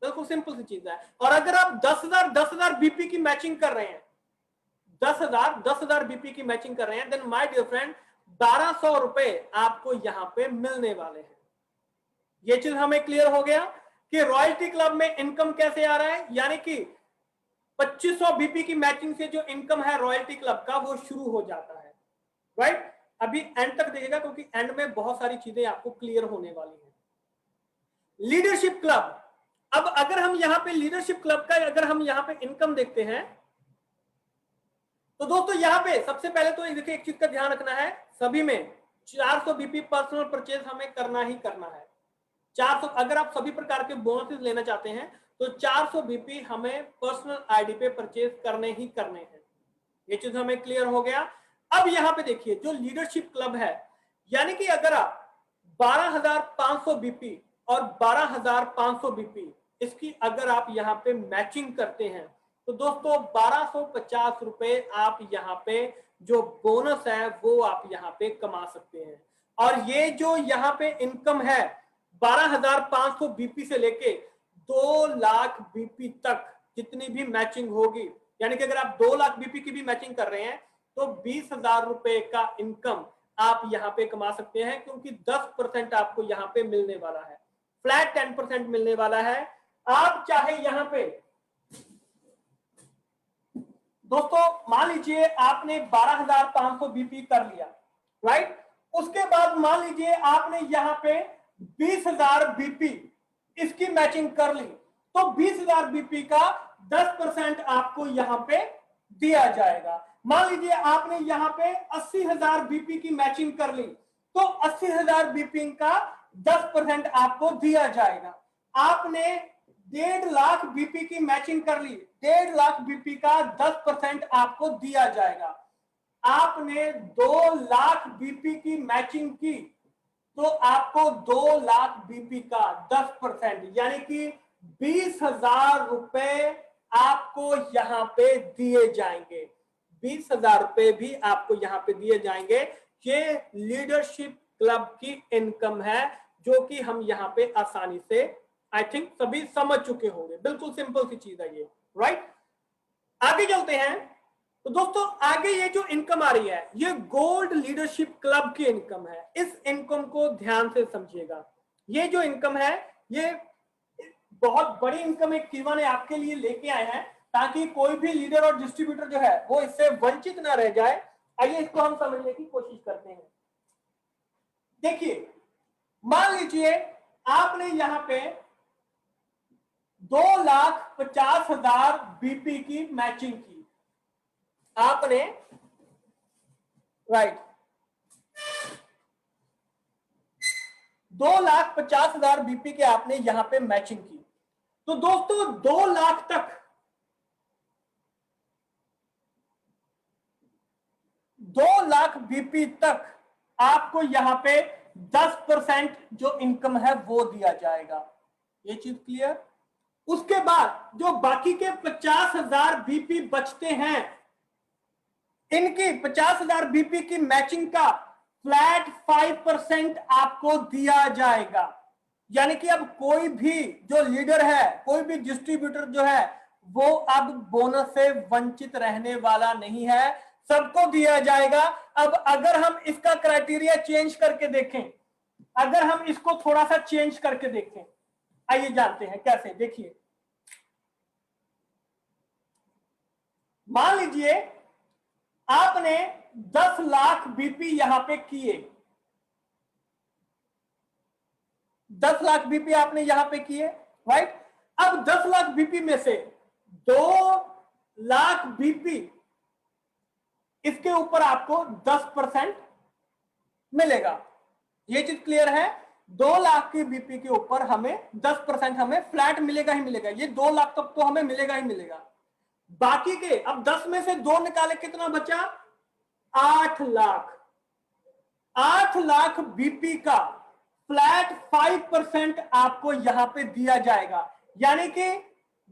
बिल्कुल सिंपल सी चीज है। और अगर आप 10,000 बीपी की मैचिंग कर रहे हैं, 10,000 बीपी की मैचिंग कर रहे हैं, देन माय डियर फ्रेंड 1200 रुपए आपको यहाँ पे मिलने वाले हैं। ये चीज हमें क्लियर हो गया कि रॉयल्टी क्लब में इनकम कैसे आ रहा है, यानी कि 2500 बीपी की मैचिंग से जो इनकम है रॉयल्टी क्लब का वो शुरू हो जाता है, राइट। अभी एंड तक देखिएगा क्योंकि एंड में बहुत सारी चीजें आपको क्लियर होने वाली हैं। लीडरशिप क्लब, अब अगर हम यहां पे लीडरशिप क्लब का अगर हम यहां पे इनकम देखते हैं, तो दोस्तों यहां पे सबसे पहले तो देखिए एक चीज का ध्यान रखना है, सभी में 400 बीपी पर्सनल परचेज हमें करना ही करना है। 400, अगर आप सभी प्रकार के बोनसेस लेना चाहते हैं तो 400 बीपी हमें पर्सनल आईडी पे परचेज करने ही करने हैं। ये चीज हमें क्लियर हो गया। अब यहां पे देखिए जो लीडरशिप क्लब है, यानी कि अगर आप 12,500 बीपी और 12,500 बीपी इसकी अगर आप यहां पे मैचिंग करते हैं, तो दोस्तों 1250 रुपए आप यहाँ पे जो बोनस है वो आप यहाँ पे कमा सकते हैं। और ये जो यहाँ पे इनकम है 12,500 बीपी से लेके 2 लाख बीपी तक जितनी भी मैचिंग होगी, यानी कि अगर आप 2 लाख बीपी की भी मैचिंग कर रहे हैं तो 20,000 रुपए का इनकम आप यहाँ पे कमा सकते हैं, क्योंकि 10% आपको यहाँ पे मिलने वाला है, फ्लैट 10% मिलने वाला है। आप चाहे यहाँ पे दोस्तों मान लीजिए आपने 12,500 बीपी कर लिया, राइट, उसके बाद मान लीजिए आपने यहाँ पे 20,000 बीपी इसकी मैचिंग कर ली, तो 20,000 बीपी का 10% आपको यहाँ पे दिया जाएगा। मान लीजिए आपने यहाँ पे 80,000 बीपी की मैचिंग कर ली, तो 80,000 बीपी का 10% आपको दिया जाएगा। आपने 1.5 लाख बीपी की मैचिंग कर ली, 1.5 लाख बीपी का 10% आपको दिया जाएगा। आपने 2 लाख बीपी की मैचिंग की तो आपको 2 लाख बीपी का 10% यानी कि 20,000 रुपए आपको यहां पे दिए जाएंगे। 20,000 रुपए भी आपको यहां पे दिए जाएंगे। ये लीडरशिप क्लब की इनकम है जो कि हम यहां पे आसानी से आई थिंक सभी समझ चुके होंगे। बिल्कुल सिंपल सी चीज है ये, राइट। आगे चलते हैं। तो दोस्तों आगे ये जो इनकम आ रही है ये गोल्ड लीडरशिप क्लब की इनकम है। इस इनकम को ध्यान से समझिएगा। ये जो इनकम है ये बहुत बड़ी इनकम एक कीवा ने आपके लिए लेके आए हैं, ताकि कोई भी लीडर और डिस्ट्रीब्यूटर जो है वो इससे वंचित ना रह जाए। आइए इसको हम समझने की कोशिश करते हैं। देखिए मान लीजिए आपने यहां पे 2,50,000 बीपी की मैचिंग की आपने, राइट, 2,50,000 बीपी के आपने यहां पे मैचिंग की। तो दोस्तों 2 लाख तक 2 लाख बीपी तक आपको यहां पे 10% जो इनकम है वो दिया जाएगा। ये चीज क्लियर। उसके बाद जो बाकी के 50,000 बीपी बचते हैं, इनकी 50,000 बीपी की मैचिंग का फ्लैट 5% आपको दिया जाएगा। यानी कि अब कोई भी जो लीडर है, कोई भी डिस्ट्रीब्यूटर जो है वो अब बोनस से वंचित रहने वाला नहीं है, सबको दिया जाएगा। अब अगर हम इसका क्राइटेरिया चेंज करके देखें, अगर हम इसको थोड़ा सा चेंज करके देखें, आइए जानते हैं कैसे। देखिए मान लीजिए आपने 10 लाख बीपी यहां पे किए, 10 लाख बीपी आपने यहां पे किए, राइट। अब 10 लाख बीपी में से 2 लाख बीपी इसके ऊपर आपको 10% मिलेगा। ये चीज क्लियर है? 2 लाख की बीपी के ऊपर हमें 10% हमें फ्लैट मिलेगा ही मिलेगा। ये 2 लाख तक तो हमें मिलेगा ही मिलेगा। बाकी के अब 10 में से 2 निकाले, कितना बचा? 8 लाख। 8 लाख बीपी का फ्लैट 5% आपको यहां पे दिया जाएगा, यानी कि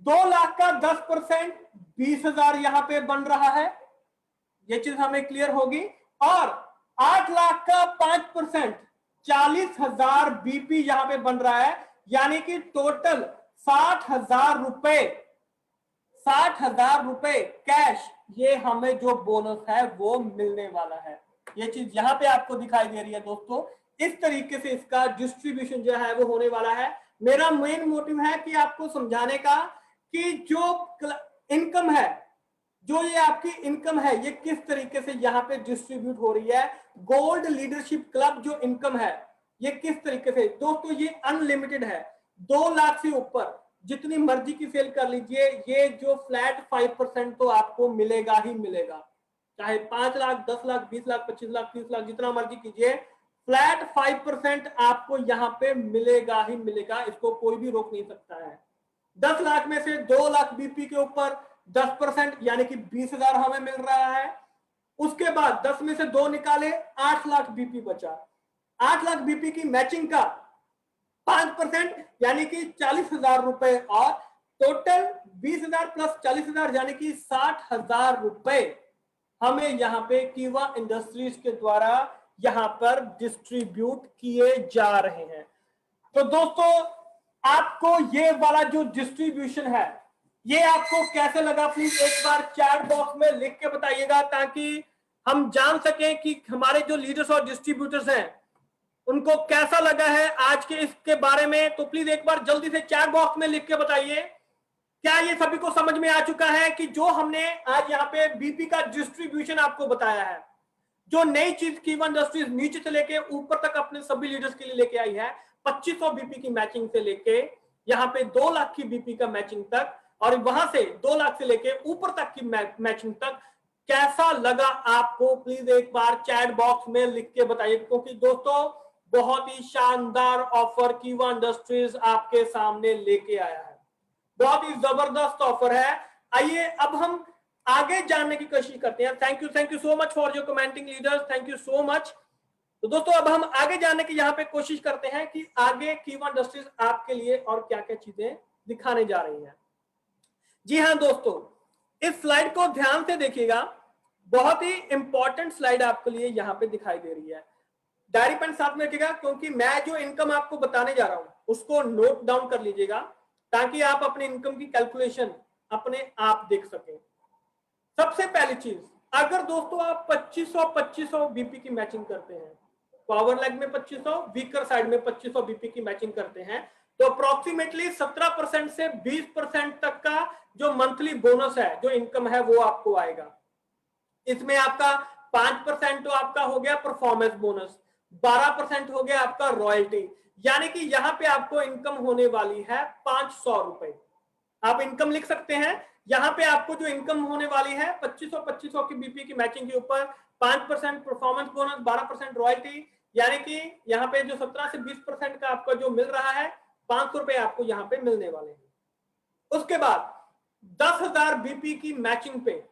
2 लाख का 10% 20,000 यहां पे बन रहा है। ये चीज हमें क्लियर होगी। और 8 लाख का 5% 40,000 बीपी यहां पे बन रहा है, यानी कि टोटल 60,000 रुपए, 60,000 रुपए कैश ये हमें जो बोनस है वो मिलने वाला है। ये चीज यहां पे आपको दिखाई दे रही है दोस्तों। इस तरीके से इसका डिस्ट्रीब्यूशन जो है वो होने वाला है। मेरा मेन मोटिव है कि आपको समझाने का कि जो इनकम है, जो ये आपकी इनकम है, ये किस तरीके से यहाँ पे डिस्ट्रीब्यूट हो रही है। गोल्ड लीडरशिप क्लब जो इनकम है ये किस तरीके से दोस्तों, ये अनलिमिटेड है। 2 लाख से ऊपर जितनी मर्जी की सेल कर लीजिए, ये जो फ्लैट 5% तो आपको मिलेगा ही मिलेगा। चाहे 5 लाख, 10 लाख, 20 लाख, 25 लाख, 30 लाख, जितना मर्जी कीजिए, फ्लैट 5% आपको यहाँ पे मिलेगा ही मिलेगा। इसको कोई भी रोक नहीं सकता है। 10 लाख में से 2 लाख बीपी के ऊपर 10% यानी कि 20,000 हमें मिल रहा है। उसके बाद 10 में से 2 निकाले, 8 लाख बीपी बचा। 8 लाख बीपी की मैचिंग का 5% यानी कि 40,000 रुपए, और टोटल 20,000 प्लस 40,000 यानी कि 60,000 रुपए हमें यहाँ पे कीवा इंडस्ट्रीज के द्वारा यहाँ पर डिस्ट्रीब्यूट किए जा रहे हैं। तो दोस्तों आपको ये वाला जो डिस्ट्रीब्यूशन है ये आपको कैसे लगा, प्लीज एक बार चैट बॉक्स में लिख के बताइएगा, ताकि हम जान सकें कि हमारे जो लीडर्स और डिस्ट्रीब्यूटर्स हैं उनको कैसा लगा है आज के इसके बारे में। तो प्लीज एक बार जल्दी से चैट बॉक्स में लिख के बताइए, क्या ये सभी को समझ में आ चुका है कि जो हमने आज यहाँ पे बीपी का डिस्ट्रीब्यूशन आपको बताया है, जो नई चीज कीवा इंडस्ट्रीज नीचे से लेके ऊपर तक अपने सभी लीडर्स के लिए लेके आई है, 2500 बीपी की मैचिंग से लेके यहाँ पे 2 लाख की बीपी का मैचिंग तक, और वहां से 2 लाख से लेके ऊपर तक की मैचिंग तक, कैसा लगा आपको प्लीज एक बार चैट बॉक्स में लिख के बताइए। क्योंकि दोस्तों बहुत ही शानदार ऑफर कीवा इंडस्ट्रीज आपके सामने लेके आया है, बहुत ही जबरदस्त ऑफर है। आइए अब हम आगे जानने की कोशिश करते हैं। Thank you so much for your commenting leaders, thank you so much. तो दोस्तों अब हम आगे जानने की यहाँ पे कोशिश करते हैं कि आगे कीवा इंडस्ट्रीज आपके लिए और क्या क्या चीजें दिखाने जा रही है। जी हाँ दोस्तों, इस स्लाइड को ध्यान से देखिएगा, बहुत ही इंपॉर्टेंट स्लाइड आपके लिए यहाँ पे दिखाई दे रही है। डायरी पेन साथ में रखिएगा, क्योंकि मैं जो इनकम आपको बताने जा रहा हूं उसको नोट डाउन कर लीजिएगा, ताकि आप अपने इनकम की कैलकुलेशन अपने आप देख सकें। सबसे पहली चीज, अगर दोस्तों आप 2500 बीपी की मैचिंग करते हैं, पावर लेग में 2500, वीकर साइड में 2500 बीपी की मैचिंग करते हैं, तो अप्रोक्सीमेटली 17% से 20% तक का जो मंथली बोनस है, जो इनकम है, वो आपको आएगा। इसमें आपका 5% तो आपका हो गया परफॉर्मेंस बोनस, 12% हो गया आपका रॉयल्टी, यानी कि यहां पे आपको इनकम होने वाली है 500 रुपए। आप इनकम लिख सकते हैं, यहां पे आपको जो इनकम होने वाली है 2500 की बीपी की मैचिंग के ऊपर 5% परफॉर्मेंस बोनस, 12% रॉयल्टी, यानी कि यहाँ पे जो 17 से 20% का आपका जो मिल रहा है, 500 रुपए आपको यहाँ पे मिलने वाले हैं। उसके बाद 10,000 बीपी की मैचिंग पे,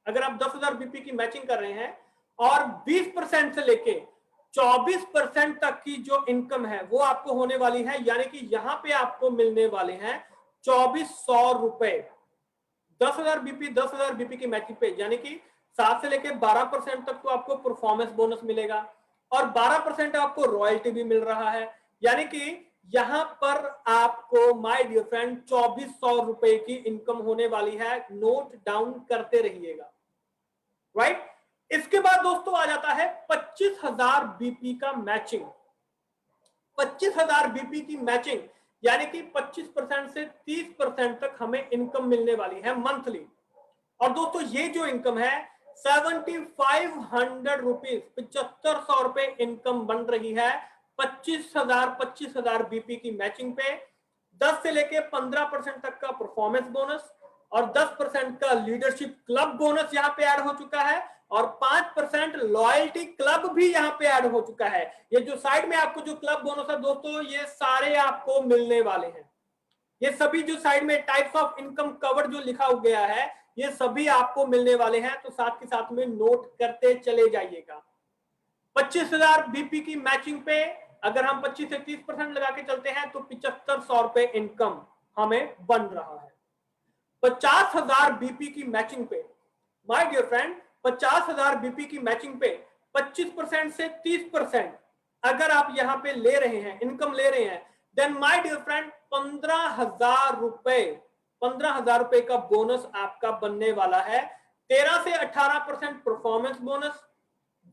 अगर आप 10,000 बीपी की मैचिंग कर रहे हैं और 20% से लेके 24% तक की जो इनकम है वो आपको होने वाली है, यानी कि यहां पे आपको मिलने वाले हैं 2400 रुपए। 10,000 बीपी, 10,000 बीपी की मैचिंग पे, यानी कि 7 से लेके 12% तक तो आपको परफॉर्मेंस बोनस मिलेगा, और 12% आपको रॉयल्टी भी मिल रहा है, यानी कि यहां पर आपको माय डियर फ्रेंड 2400 रुपए की इनकम होने वाली है। नोट डाउन करते रहिएगा, राइट। इसके बाद दोस्तों आ जाता है 25,000 बीपी का मैचिंग। 25,000 बीपी की मैचिंग यानी कि 25% से 30% तक हमें इनकम मिलने वाली है मंथली। और दोस्तों ये जो इनकम है 7,500 रुपीज, 7500 रुपए इनकम बन रही है 25,000 बीपी की मैचिंग पे। 10 से लेके 15% तक का परफॉर्मेंस बोनस और 10% का लीडरशिप क्लब बोनस यहाँ पे ऐड हो चुका है और 5% लॉयल्टी क्लब भी यहाँ पे ऐड हो चुका है। ये जो साइड में आपको जो क्लब बोनस है दोस्तों, ये सारे आपको मिलने वाले हैं। ये सभी जो साइड में टाइप्स ऑफ इनकम कवर जो लिखा गया है, ये सभी आपको मिलने वाले हैं, तो साथ के साथ में नोट करते चले जाइएगा। 25,000 बीपी की मैचिंग पे अगर हम 25 से 30% लगा के चलते हैं तो 7500 रुपए इनकम हमें बन रहा है। 50,000 बीपी की मैचिंग पे, माय डियर फ्रेंड, 50,000 बीपी की मैचिंग पे 25% से 30% अगर आप यहां पे ले रहे हैं, इनकम ले रहे हैं, देन माय डियर फ्रेंड 15,000 रुपए, 15,000 रुपए का बोनस आपका बनने वाला है। 13 से 18% performance bonus,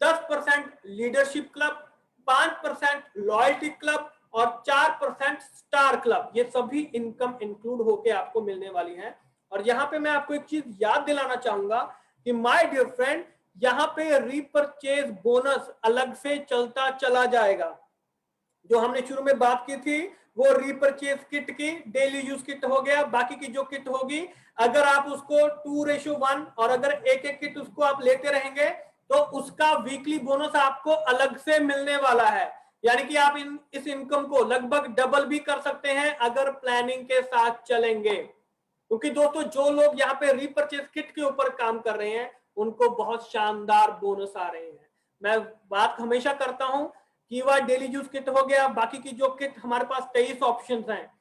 10% leadership club, 5% loyalty club और 4% स्टार क्लब, ये सभी इनकम इंक्लूड होके आपको मिलने वाली है। और यहां पे मैं आपको एक चीज याद दिलाना चाहूंगा कि माय डियर फ्रेंड, यहां पे रीपरचेज बोनस अलग से चलता चला जाएगा। जो हमने शुरू में बात की थी वो रीपरचेज किट की डेली यूज किट हो गया, बाकी की जो किट होगी अगर आप उसको 2:1 और अगर एक एक किट उसको आप लेते रहेंगे तो उसका वीकली बोनस आपको अलग से मिलने वाला है। यानी कि आप इस इनकम को लगभग डबल भी कर सकते हैं अगर प्लानिंग के साथ चलेंगे। क्योंकि दोस्तों जो लोग यहाँ पे रीपरचेज किट के ऊपर काम कर रहे हैं उनको बहुत शानदार बोनस आ रहे हैं। मैं बात हमेशा करता हूं कीवा डेली यूज किट हो गया, बाकी की जो किट हमारे पास 23 ऑप्शंस हैं,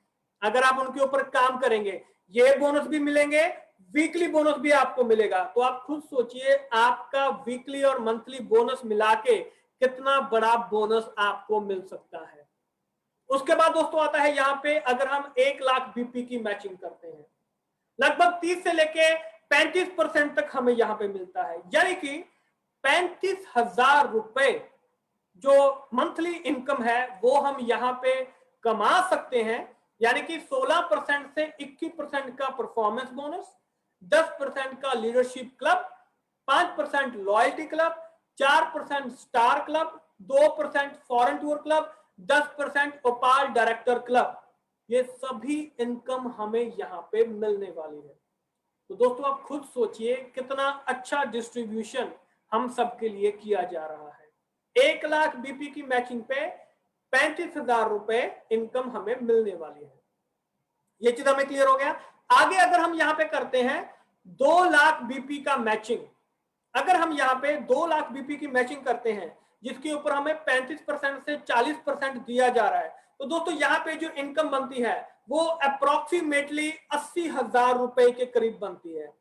अगर आप उनके ऊपर काम करेंगे ये बोनस भी मिलेंगे, वीकली बोनस भी आपको मिलेगा। तो आप खुद सोचिए आपका वीकली और मंथली बोनस मिला के कितना बड़ा बोनस आपको मिल सकता है। उसके बाद दोस्तों आता है यहाँ पे अगर हम 1 लाख बीपी की मैचिंग करते हैं, लगभग 30 से लेके 35% तक हमें यहां पे मिलता है। यानी कि 35,000 रुपए जो मंथली इनकम है वो हम यहां पे कमा सकते हैं। यानी कि 16% से 21% का परफॉर्मेंस बोनस, 10% का leadership club, 5% loyalty club, 4% star club, 2% foreign tour club, 10% ओपाल director club, ये सभी इनकम हमें यहां पे मिलने वाली है। तो दोस्तों आप खुद सोचिए कितना अच्छा डिस्ट्रीब्यूशन हम सबके लिए किया जा रहा है। 1 लाख बीपी की मैचिंग पे 35,000 रुपए इनकम हमें मिलने वाली है। ये चीज हमें क्लियर हो गया। आगे अगर हम यहां पे करते हैं 2 लाख बीपी का मैचिंग, अगर हम यहाँ पे 2 लाख बीपी की मैचिंग करते हैं जिसके ऊपर हमें 35% से 40% दिया जा रहा है, तो दोस्तों यहाँ पे जो इनकम बनती है वो अप्रोक्सीमेटली 80,000 रुपए के करीब बनती है।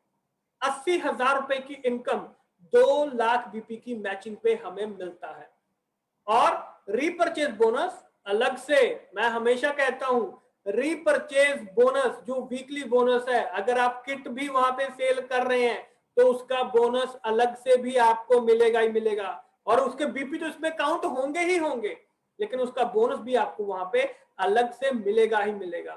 80,000 रुपए की इनकम 2 लाख बीपी की मैचिंग पे हमें मिलता है। और रीपरचेज बोनस अलग से, मैं हमेशा कहता हूं रीपरचेज बोनस जो वीकली बोनस है, अगर आप किट भी वहां पे सेल कर रहे हैं तो उसका बोनस अलग से भी आपको मिलेगा ही मिलेगा। और उसके बीपी तो इसमें काउंट होंगे ही होंगे, लेकिन उसका बोनस भी आपको वहां पे अलग से मिलेगा ही मिलेगा।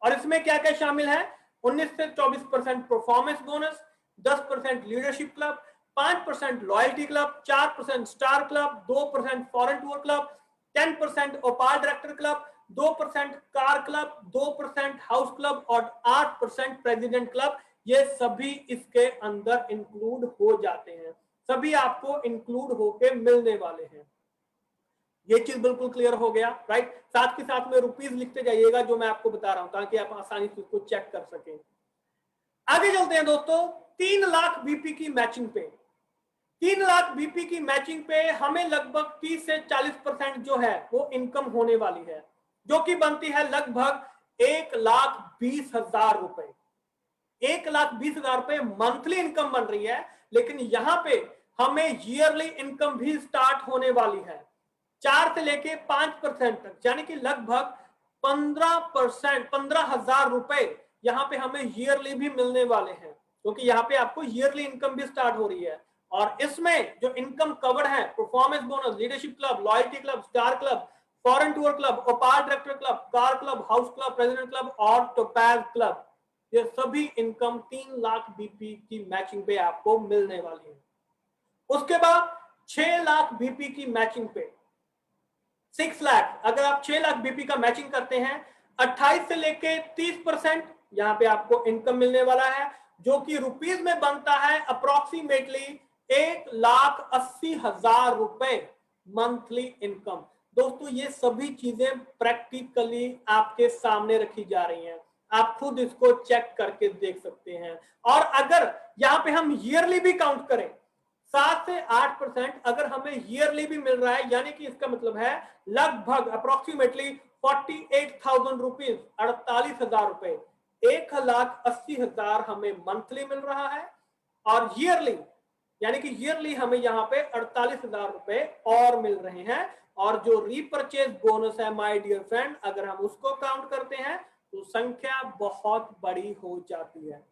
और इसमें क्या क्या शामिल है, 19 से 24% performance bonus, 10% leadership club, 5% loyalty club, 4% star club, 2% foreign tour club, 10% ओपाल director club, 2% car club, 2% house club और 8% प्रेसिडेंट क्लब, ये सभी इसके अंदर इंक्लूड हो जाते हैं। सभी आपको इंक्लूड होके मिलने वाले हैं। ये चीज बिल्कुल क्लियर हो गया, राइट। साथ के साथ में रुपीज लिखते जाइएगा जो मैं आपको बता रहा हूं ताकि आप आसानी से उसको चेक कर सकें। आगे चलते हैं दोस्तों 3 लाख बीपी की मैचिंग पे। 3 लाख बीपी की मैचिंग पे हमें लगभग 30 से 40% जो है वो इनकम होने वाली है, जो कि बनती है लगभग 1,20,000 रुपए। 1,20,000 रुपए मंथली इनकम बन रही है, लेकिन यहां पे हमें ईयरली इनकम भी स्टार्ट होने वाली है 4 से लेके 5% तक, यानी कि लगभग 15%, 15,000 रुपए यहाँ पे हमें ईयरली भी मिलने वाले हैं, क्योंकि यहाँ पे आपको ईयरली इनकम भी स्टार्ट हो रही है। और इसमें जो इनकम कवर्ड है, performance bonus, leadership club, loyalty club, star club, foreign tour club, ओपाल director club, car club, house club, president club और टोपैज क्लब, ये सभी इनकम 3 लाख बीपी की मैचिंग पे आपको मिलने वाली है। उसके बाद 6 लाख बीपी की मैचिंग पे 6 लाख, अगर आप 6 लाख बीपी का मैचिंग करते हैं 28 से लेके 30% यहाँ पे आपको इनकम मिलने वाला है, जो कि रुपीज में बनता है अप्रोक्सीमेटली 1,80,000 रुपए मंथली इनकम। दोस्तों ये सभी चीजें प्रैक्टिकली आपके सामने रखी जा रही हैं, आप खुद इसको चेक करके देख सकते हैं। और अगर यहाँ पे हम ईयरली भी काउंट करें, 7 से 8% अगर हमें ईयरली भी मिल रहा है, यानी कि इसका मतलब है लगभग अप्रोक्सीमेटली 48,000 रुपीज, 48,000 रुपए, 1,80,000 हमें मंथली मिल रहा है। और ईयरली यानी कि ईयरली हमें यहाँ पे 48,000 रुपए और मिल रहे हैं। और जो रीपरचेज बोनस है माय डियर फ्रेंड, अगर हम उसको काउंट करते हैं तो संख्या बहुत बड़ी हो जाती है।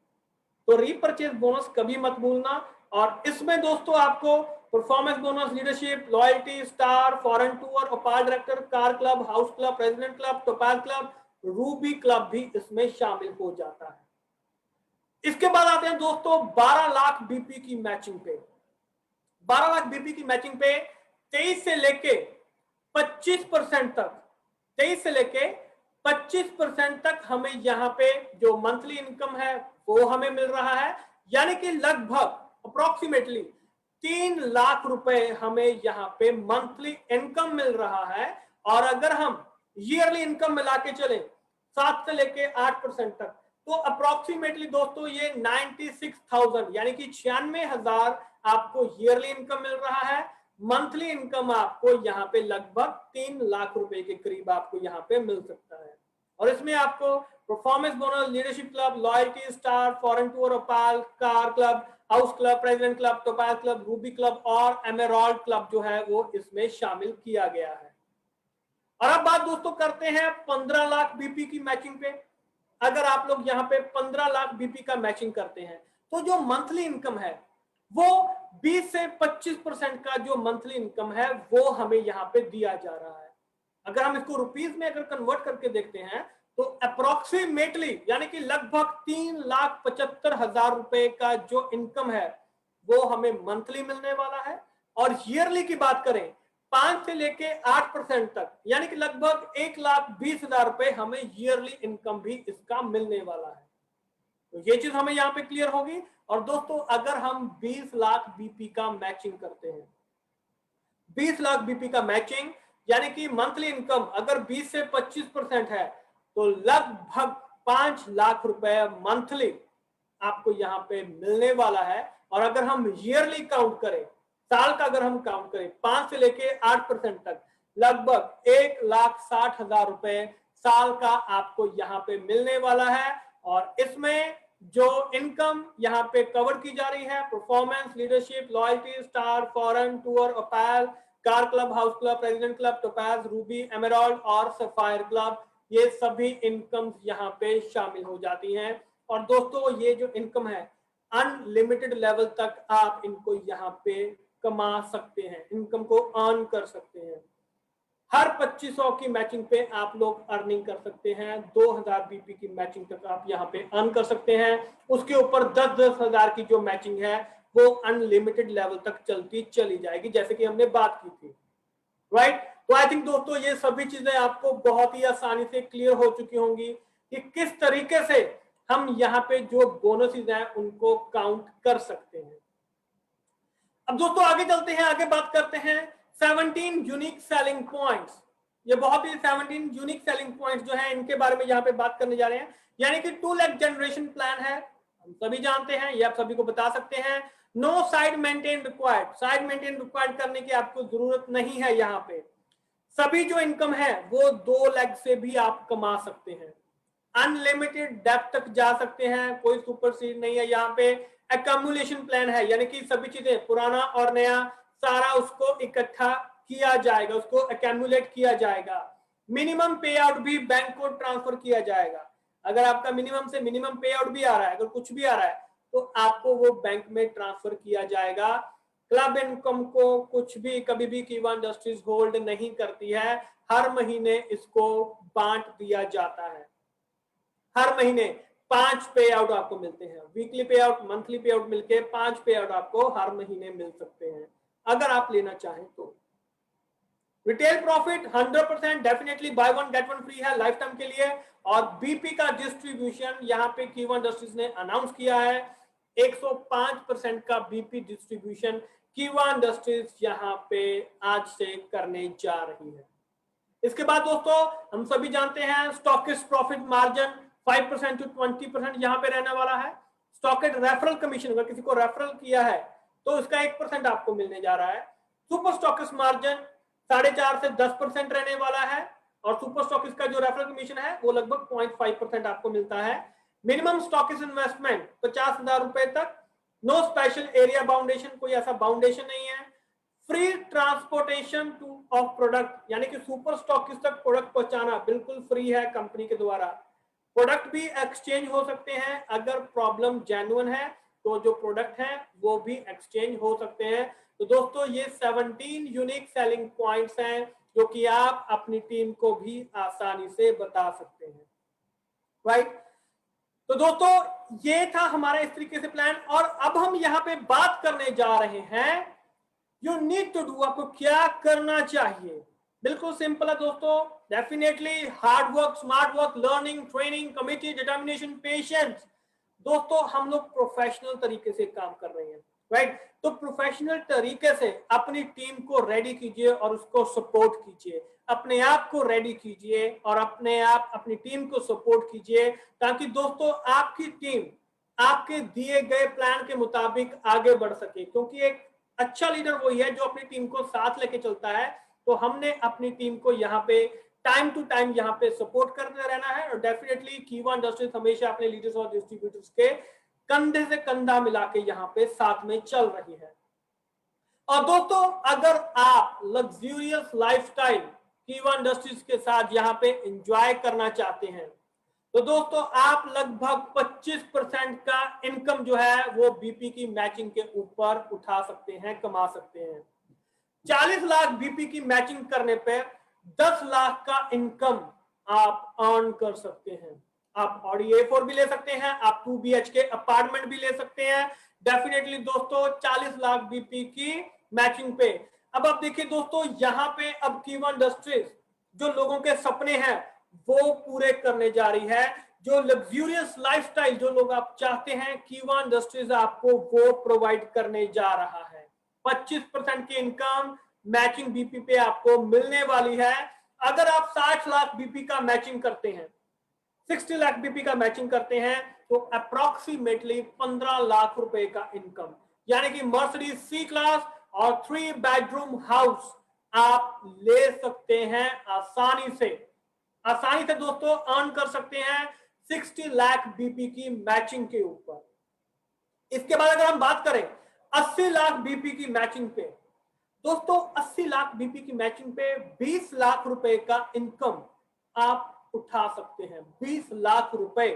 तो रीपरचेज बोनस कभी मत भूलना। और इसमें दोस्तों आपको performance bonus, leadership, loyalty, star, foreign tour, opal director, car club, house club, president club, topaz club, ruby club भी इसमें शामिल हो जाता है। इसके बाद आते हैं दोस्तों 12 लाख बीपी की मैचिंग पे। 12 लाख बीपी की मैचिंग पे 23 से लेके 25% तक, 23 से लेके 25% तक हमें यहाँ पे जो मंथली इनकम है वो हमें मिल रहा है, यानी कि लगभग अप्रोक्सीमेटली 3 लाख रुपए हमें यहाँ पे मंथली इनकम मिल रहा है। और अगर हम ईयरली इनकम मिला के चले 7 से लेके 8% तक, तो अप्रोक्सीमेटली दोस्तों ये 96,000 यानी कि 96,000 आपको ईयरली इनकम मिल रहा है। मंथली इनकम आपको यहाँ पे लगभग 3 लाख रुपए के करीब आपको यहाँ पे मिल सकता है। और इसमें आपको performance bonus, leadership club, loyalty, star, foreign tour, opal, car club, house club, president club, topaz club, ruby club और एमेरॉल्ड क्लब जो है वो इसमें शामिल किया गया है। और अब बात दोस्तों करते हैं 15 लाख बीपी की मैचिंग पे। अगर आप लोग यहाँ पे 15 लाख बीपी का मैचिंग करते हैं तो जो मंथली इनकम है वो 20 से 25% का जो मंथली इनकम है वो हमें यहाँ पे दिया जा रहा है। अगर हम इसको रुपीज में अगर कन्वर्ट करके देखते हैं तो अप्रोक्सीमेटली यानी कि लगभग 3,75,000 रुपए का जो इनकम है वो हमें मंथली मिलने वाला है। और ईयरली की बात करें 5 से लेके 8% तक, यानी कि लगभग 1,20,000 रुपए हमें ईयरली इनकम भी इसका मिलने वाला है। तो ये चीज हमें यहाँ पे क्लियर होगी। और दोस्तों अगर हम 20 लाख बीपी का मैचिंग करते हैं, 20 लाख बीपी का मैचिंग यानी कि मंथली इनकम अगर 20 से 25% है तो लगभग 5 लाख रुपए मंथली आपको यहाँ पे मिलने वाला है। और अगर हम ईयरली काउंट करें, साल का अगर हम काउंट करें 5 से लेके 8% तक, लगभग 1,60,000 रुपए साल का आपको यहाँ पे मिलने वाला है। और इसमें जो इनकम यहाँ पे कवर की जा रही है, performance, leadership, loyalty, star, foreign tour, opal, car club, house club, president club, topaz, ruby, emerald और सफायर क्लब, ये सभी इनकम यहाँ पे शामिल हो जाती हैं। और दोस्तों ये जो इनकम है अनलिमिटेड लेवल तक आप इनको यहाँ पे कमा सकते हैं, इनकम को अर्न कर सकते हैं। हर 2500 की मैचिंग पे आप लोग अर्निंग कर सकते हैं। 2000 बीपी की मैचिंग तक आप यहाँ पे अर्न कर सकते हैं। उसके ऊपर 10-10 हजार की जो मैचिंग है वो अनलिमिटेड लेवल तक चलती चली जाएगी, जैसे कि हमने बात की थी, राइट। तो आई थिंक दोस्तों ये सभी चीजें आपको बहुत ही आसानी से क्लियर हो चुकी होंगी कि किस तरीके से हम यहाँ पे जो बोनसेस हैं उनको काउंट कर सकते हैं। अब दोस्तों आगे चलते हैं, आगे बात करते हैं 17 यूनिक सेलिंग पॉइंट्स। ये बहुत ही 17 यूनिक सेलिंग पॉइंट्स जो है इनके बारे में यहाँ पे बात करने जा रहे हैं। यानी कि 2 लाख जनरेशन प्लान है, हम सभी जानते हैं, ये आप सभी को बता सकते हैं। No side maintain required, side maintain required करने की आपको जरूरत नहीं है। यहाँ पे सभी जो इनकम है वो 2 लाख से भी आप कमा सकते हैं। अनलिमिटेड डेप्थ तक जा सकते हैं, कोई सुपर सीड नहीं है। यहाँ पे एकम्युलेशन प्लान है, यानी कि सभी चीजें पुराना और नया सारा उसको इकट्ठा किया जाएगा, उसको एकम्युलेट किया जाएगा। मिनिमम पे आउट भी बैंक को ट्रांसफर किया जाएगा। अगर आपका मिनिमम से मिनिमम पे आउट भी आ रहा है, अगर कुछ भी आ रहा है तो आपको वो बैंक में ट्रांसफर किया जाएगा। क्लब इनकम को कुछ भी कभी भी कीवा इंडस्ट्रीज होल्ड नहीं करती है, हर महीने इसको बांट दिया जाता है। हर महीने 5 पे आउट आपको मिलते हैं, वीकली पे आउट, मंथली पे आउट मिलके 5 पे आउट आपको हर महीने मिल सकते हैं अगर आप लेना चाहें तो। Retail profit 100% definitely bye one get one free है लाइफ टाइम के लिए। और बीपी का डिस्ट्रीब्यूशन यहाँ पे कीवा इंडस्ट्रीज ने अनाउंस किया है, 105% का बीपी डिस्ट्रीब्यूशन कीवा इंडस्ट्रीज यहाँ पे आज से करने जा रही है। इसके बाद दोस्तों हम सभी जानते हैं स्टॉकिस्ट प्रॉफिट मार्जिन 5% टू 20% यहाँ पे रहने वाला है। स्टॉकेट रेफरल कमीशन, अगर किसी को रेफरल किया है तो इसका 1% आपको मिलने जा रहा है। सुपर स्टॉकिस्ट मार्जिन 4.5 से 10% रहने वाला है और सुपर स्टॉकिस्ट का जो रेफरल कमीशन है वो लगभग 0.5% आपको मिलता है। मिनिमम स्टॉकिस्ट इन्वेस्टमेंट 50,000 रुपए तक। नो स्पेशल एरिया बाउंडेशन, कोई ऐसा बाउंडेशन नहीं है। Free transportation two of product, यानी कि सुपर स्टॉकिस्ट तक प्रोडक्ट पहुंचाना बिल्कुल फ्री है कंपनी के द्वारा। प्रोडक्ट भी एक्सचेंज हो सकते हैं, अगर प्रॉब्लम जेन्युइन है तो जो प्रोडक्ट है वो भी एक्सचेंज हो सकते हैं। तो दोस्तों ये 17 यूनिक सेलिंग पॉइंट्स हैं जो कि आप अपनी टीम को भी आसानी से बता सकते हैं, राइट। तो दोस्तों ये था हमारा इस तरीके से प्लान। और अब हम यहाँ पे बात करने जा रहे हैं यू नीड टू डू, आपको क्या करना चाहिए। बिल्कुल सिंपल है दोस्तों, definitely hard work, smart work, learning, training, committee, determination, patience. दोस्तों हम लोग प्रोफेशनल तरीके से काम कर रहे हैं, राइट। तो प्रोफेशनल तरीके से अपनी टीम को रेडी कीजिए और उसको सपोर्ट कीजिए, अपने आप को रेडी कीजिए और अपने आप अपनी टीम को सपोर्ट कीजिए, ताकि दोस्तों आपकी टीम आपके दिए गए प्लान के मुताबिक आगे बढ़ सके। क्योंकि एक अच्छा लीडर वही है जो अपनी टीम को साथ लेके चलता है। तो हमने अपनी टीम को यहाँ पे टाइम टू टाइम यहाँ पे सपोर्ट करते रहना है। और डेफिनेटली कीवा इंडस्ट्रीज हमेशा अपने लीडर्स और डिस्ट्रीब्यूटर्स के कंधे से कंधा मिला के यहाँ पे साथ में चल रही है। और दोस्तों अगर आप लग्जूरियस लाइफस्टाइल कीवा इंडस्ट्रीज के साथ यहाँ पे एंजॉय करना चाहते हैं तो दोस्तों आप लगभग 25% का इनकम जो है वो बीपी की मैचिंग के ऊपर उठा सकते हैं, कमा सकते हैं। 40 लाख बीपी की मैचिंग करने पे 10 लाख का इनकम आप अर्न कर सकते हैं। आप ऑडी A4 भी ले सकते हैं, आप 2 BHK अपार्टमेंट भी ले सकते हैं। डेफिनेटली दोस्तों 40 लाख बीपी की मैचिंग पे। अब आप देखिए दोस्तों यहाँ पे अब कीवा इंडस्ट्रीज जो लोगों के सपने हैं वो पूरे करने जा रही है। जो लग्जूरियस लाइफस्टाइल जो लोग आप चाहते हैं कीवा इंडस्ट्रीज आपको वो प्रोवाइड करने जा रहा है। 25% की इनकम मैचिंग बीपी पे आपको मिलने वाली है। अगर आप 60 लाख बीपी का मैचिंग करते हैं, 60 लाख बीपी का मैचिंग करते हैं तो अप्रोक्सीमेटली 15 लाख रुपए का इनकम, यानी कि मर्सिडीज C क्लास और 3 बेडरूम हाउस आप ले सकते हैं आसानी से दोस्तों अर्न कर सकते हैं 60 लाख बीपी की मैचिंग के ऊपर। इसके बाद अगर हम बात करें 80 लाख बीपी की मैचिंग पे, दोस्तों 80 लाख बीपी की मैचिंग पे 20 लाख रुपए का इनकम आप उठा सकते हैं। 20 लाख रुपए,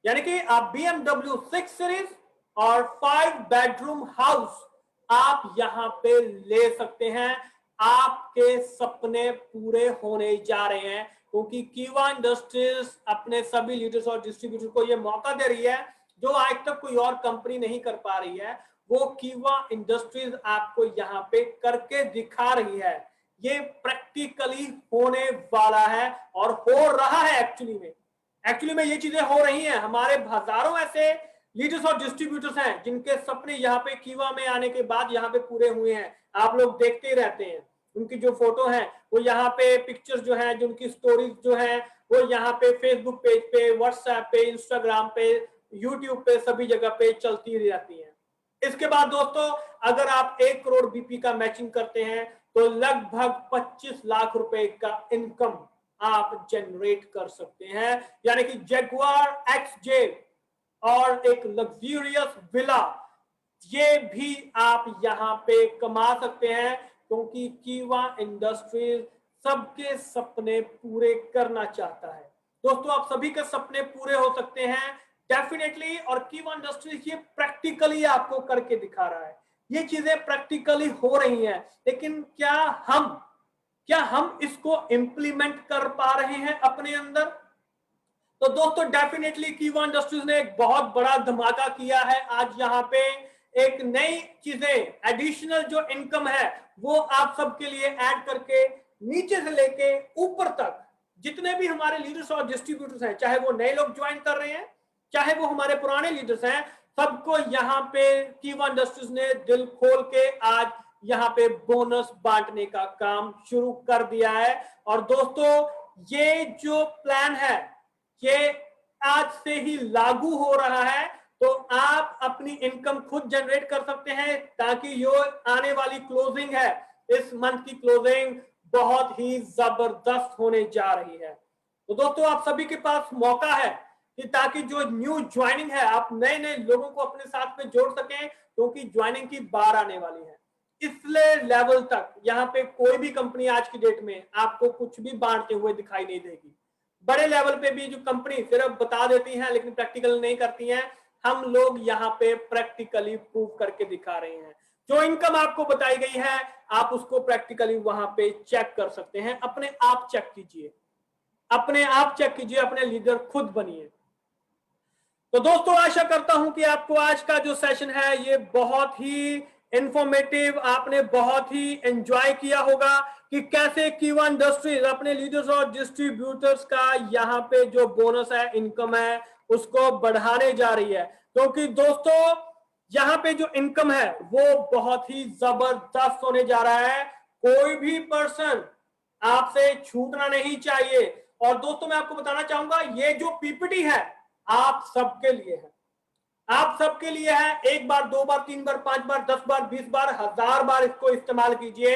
यानी कि आप BMW 6 सीरीज और 5 बेडरूम हाउस आप यहां पे ले सकते हैं। आपके सपने पूरे होने जा रहे हैं क्योंकि कीवा इंडस्ट्रीज अपने सभी लीडर्स और डिस्ट्रीब्यूटर को यह मौका दे रही है जो आज तक कोई और कंपनी नहीं कर पा रही है। वो कीवा इंडस्ट्रीज आपको यहाँ पे करके दिखा रही है। ये प्रैक्टिकली होने वाला है और हो रहा है। एक्चुअली में ये चीजें हो रही हैं। हमारे हजारों ऐसे लीडर्स और डिस्ट्रीब्यूटर्स हैं जिनके सपने यहाँ पे कीवा में आने के बाद यहाँ पे पूरे हुए हैं। आप लोग देखते ही रहते हैं उनकी जो फोटो है वो यहाँ पे, पिक्चर्स जो है, जो उनकी स्टोरीज जो है वो यहाँ पे फेसबुक पेज पे, व्हाट्सएप पे, इंस्टाग्राम पे, यूट्यूब पे, सभी जगह पे चलती रहती है। इसके बाद दोस्तों अगर आप 1 करोड़ बीपी का मैचिंग करते हैं तो लगभग 25 लाख रुपए का इनकम आप जनरेट कर सकते हैं, यानी कि जगुआर XJ और एक लग्जूरियस विला ये भी आप यहां पे कमा सकते हैं क्योंकि कीवा इंडस्ट्रीज सबके सपने पूरे करना चाहता है। दोस्तों आप सभी के सपने पूरे हो सकते हैं डेफिनेटली, और कीवा इंडस्ट्रीज ये प्रैक्टिकली आपको करके दिखा रहा है। ये चीजें प्रैक्टिकली हो रही हैं, लेकिन क्या हम इसको इंप्लीमेंट कर पा रहे हैं अपने अंदर? तो दोस्तों डेफिनेटली कीवा इंडस्ट्रीज ने एक बहुत बड़ा धमाका किया है। आज यहाँ पे एक नई चीजें, एडिशनल जो इनकम है वो आप सबके लिए ऐड करके नीचे से लेके ऊपर तक जितने भी हमारे लीडर्स और डिस्ट्रीब्यूटर्स हैं, चाहे वो नए लोग ज्वाइन कर रहे हैं, चाहे वो हमारे पुराने लीडर्स हैं, सबको यहाँ पे कीवा इंडस्ट्रीज ने दिल खोल के आज यहाँ पे बोनस बांटने का काम शुरू कर दिया है। और दोस्तों, ये जो प्लान है ये आज से ही लागू हो रहा है, तो आप अपनी इनकम खुद जनरेट कर सकते हैं, ताकि जो आने वाली क्लोजिंग है, इस मंथ की क्लोजिंग बहुत ही जबरदस्त होने जा रही है। तो दोस्तों, आप सभी के पास मौका है कि ताकि जो न्यू ज्वाइनिंग है, आप नए नए लोगों को अपने साथ में जोड़ सकें, क्योंकि ज्वाइनिंग की बार आने वाली है। इसलिए लेवल तक यहाँ पे कोई भी कंपनी आज की डेट में आपको कुछ भी बांटते हुए दिखाई नहीं देगी। बड़े लेवल पे भी जो कंपनी सिर्फ बता देती हैं लेकिन प्रैक्टिकल नहीं करती हैं, हम लोग यहाँ पे प्रैक्टिकली प्रूव करके दिखा रहे हैं। जो इनकम आपको बताई गई है, आप उसको प्रैक्टिकली वहां पे चेक कर सकते हैं। अपने आप चेक कीजिए, अपने आप चेक कीजिए, अपने लीडर खुद बनिए। तो दोस्तों, आशा करता हूं कि आपको आज का जो सेशन है ये बहुत ही इंफॉर्मेटिव, आपने बहुत ही एंजॉय किया होगा कि कैसे कीवा इंडस्ट्रीज अपने लीडर्स और डिस्ट्रीब्यूटर्स का यहाँ पे जो बोनस है, इनकम है, उसको बढ़ाने जा रही है। क्योंकि दोस्तों, यहाँ पे जो इनकम है वो बहुत ही जबरदस्त होने जा रहा है। कोई भी पर्सन आपसे छूटना नहीं चाहिए। और दोस्तों, मैं आपको बताना चाहूंगा, ये जो पीपीटी है आप सबके लिए है, आप सबके लिए है। एक बार, दो बार, तीन बार, पांच बार, 10 बार, 20 बार, 1000 बार इसको इस्तेमाल कीजिए।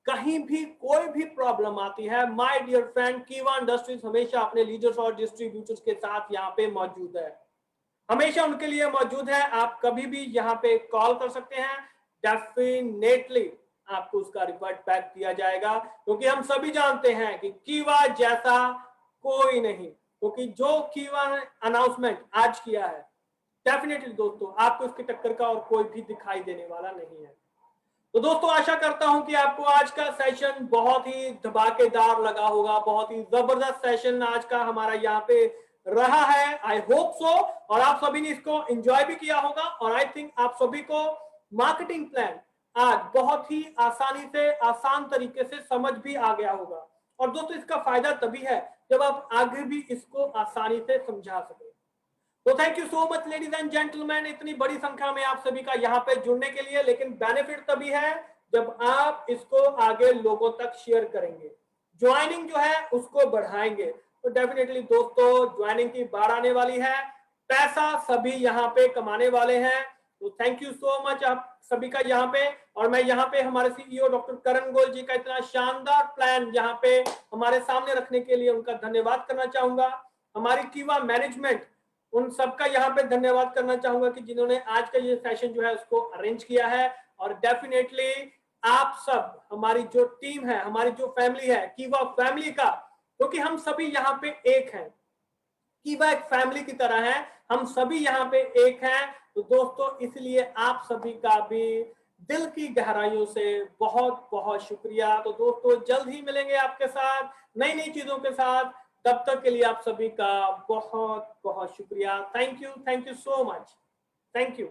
कहीं भी कोई भी प्रॉब्लम आती है, माय डियर फ्रेंड, कीवा इंडस्ट्रीज हमेशा अपने लीडर्स और डिस्ट्रीब्यूटर्स के साथ यहाँ पे मौजूद है, हमेशा उनके लिए मौजूद है। आप कभी भी यहाँ पे कॉल कर सकते हैं, डेफिनेटली आपको उसका रिवर्ट बैक दिया जाएगा, क्योंकि हम सभी जानते हैं कि कीवा जैसा कोई नहीं। क्योंकि जो कीवा अनाउंसमेंट आज किया है, डेफिनेटली दोस्तों आपको इसकी टक्कर का और कोई भी दिखाई देने वाला नहीं है। तो दोस्तों, आशा करता हूं कि आपको आज का सेशन बहुत ही धमाकेदार लगा होगा, बहुत ही जबरदस्त सेशन आज का हमारा यहाँ पे रहा है। I hope so. और आप सभी ने इसको एंजॉय भी किया होगा, और आई थिंक आप सभी को मार्केटिंग प्लान आज बहुत ही आसानी से, आसान तरीके से समझ भी आ गया होगा। और दोस्तों, इसका फायदा तभी है जब आप आगे भी इसको आसानी से समझा सके। तो thank you so much ladies and gentleman, इतनी बड़ी संख्या में आप सभी का यहाँ पे जुड़ने के लिए। लेकिन बेनिफिट तभी है जब आप इसको आगे लोगों तक शेयर करेंगे, ज्वाइनिंग जो है उसको बढ़ाएंगे। तो डेफिनेटली दोस्तों, ज्वाइनिंग की बार आने वाली है, पैसा सभी यहाँ पे कमाने वाले हैं। तो थैंक यू सो मच आप सभी का यहाँ पे। और मैं यहाँ पे हमारे सीईओ डॉक्टर करण गोयल जी का इतना शानदार प्लान यहाँ पे हमारे सामने रखने के लिए उनका धन्यवाद करना चाहूंगा। हमारी कीवा मैनेजमेंट, उन सबका यहाँ पे धन्यवाद करना चाहूंगा कि जिन्होंने आज का ये सेशन जो है उसको अरेंज किया है। और डेफिनेटली आप सब, हमारी जो टीम है, हमारी जो फैमिली है, कीवा फैमिली का, क्योंकि हम सभी यहाँ पे एक हैं, कीवा एक फैमिली की तरह है, हम सभी यहाँ पे एक हैं। तो दोस्तों, इसलिए आप सभी का भी दिल की गहराइयों से बहुत बहुत शुक्रिया। तो दोस्तों, जल्द ही मिलेंगे आपके साथ नई नई चीजों के साथ। तब तक के लिए आप सभी का बहुत बहुत शुक्रिया। Thank you so much. Thank you.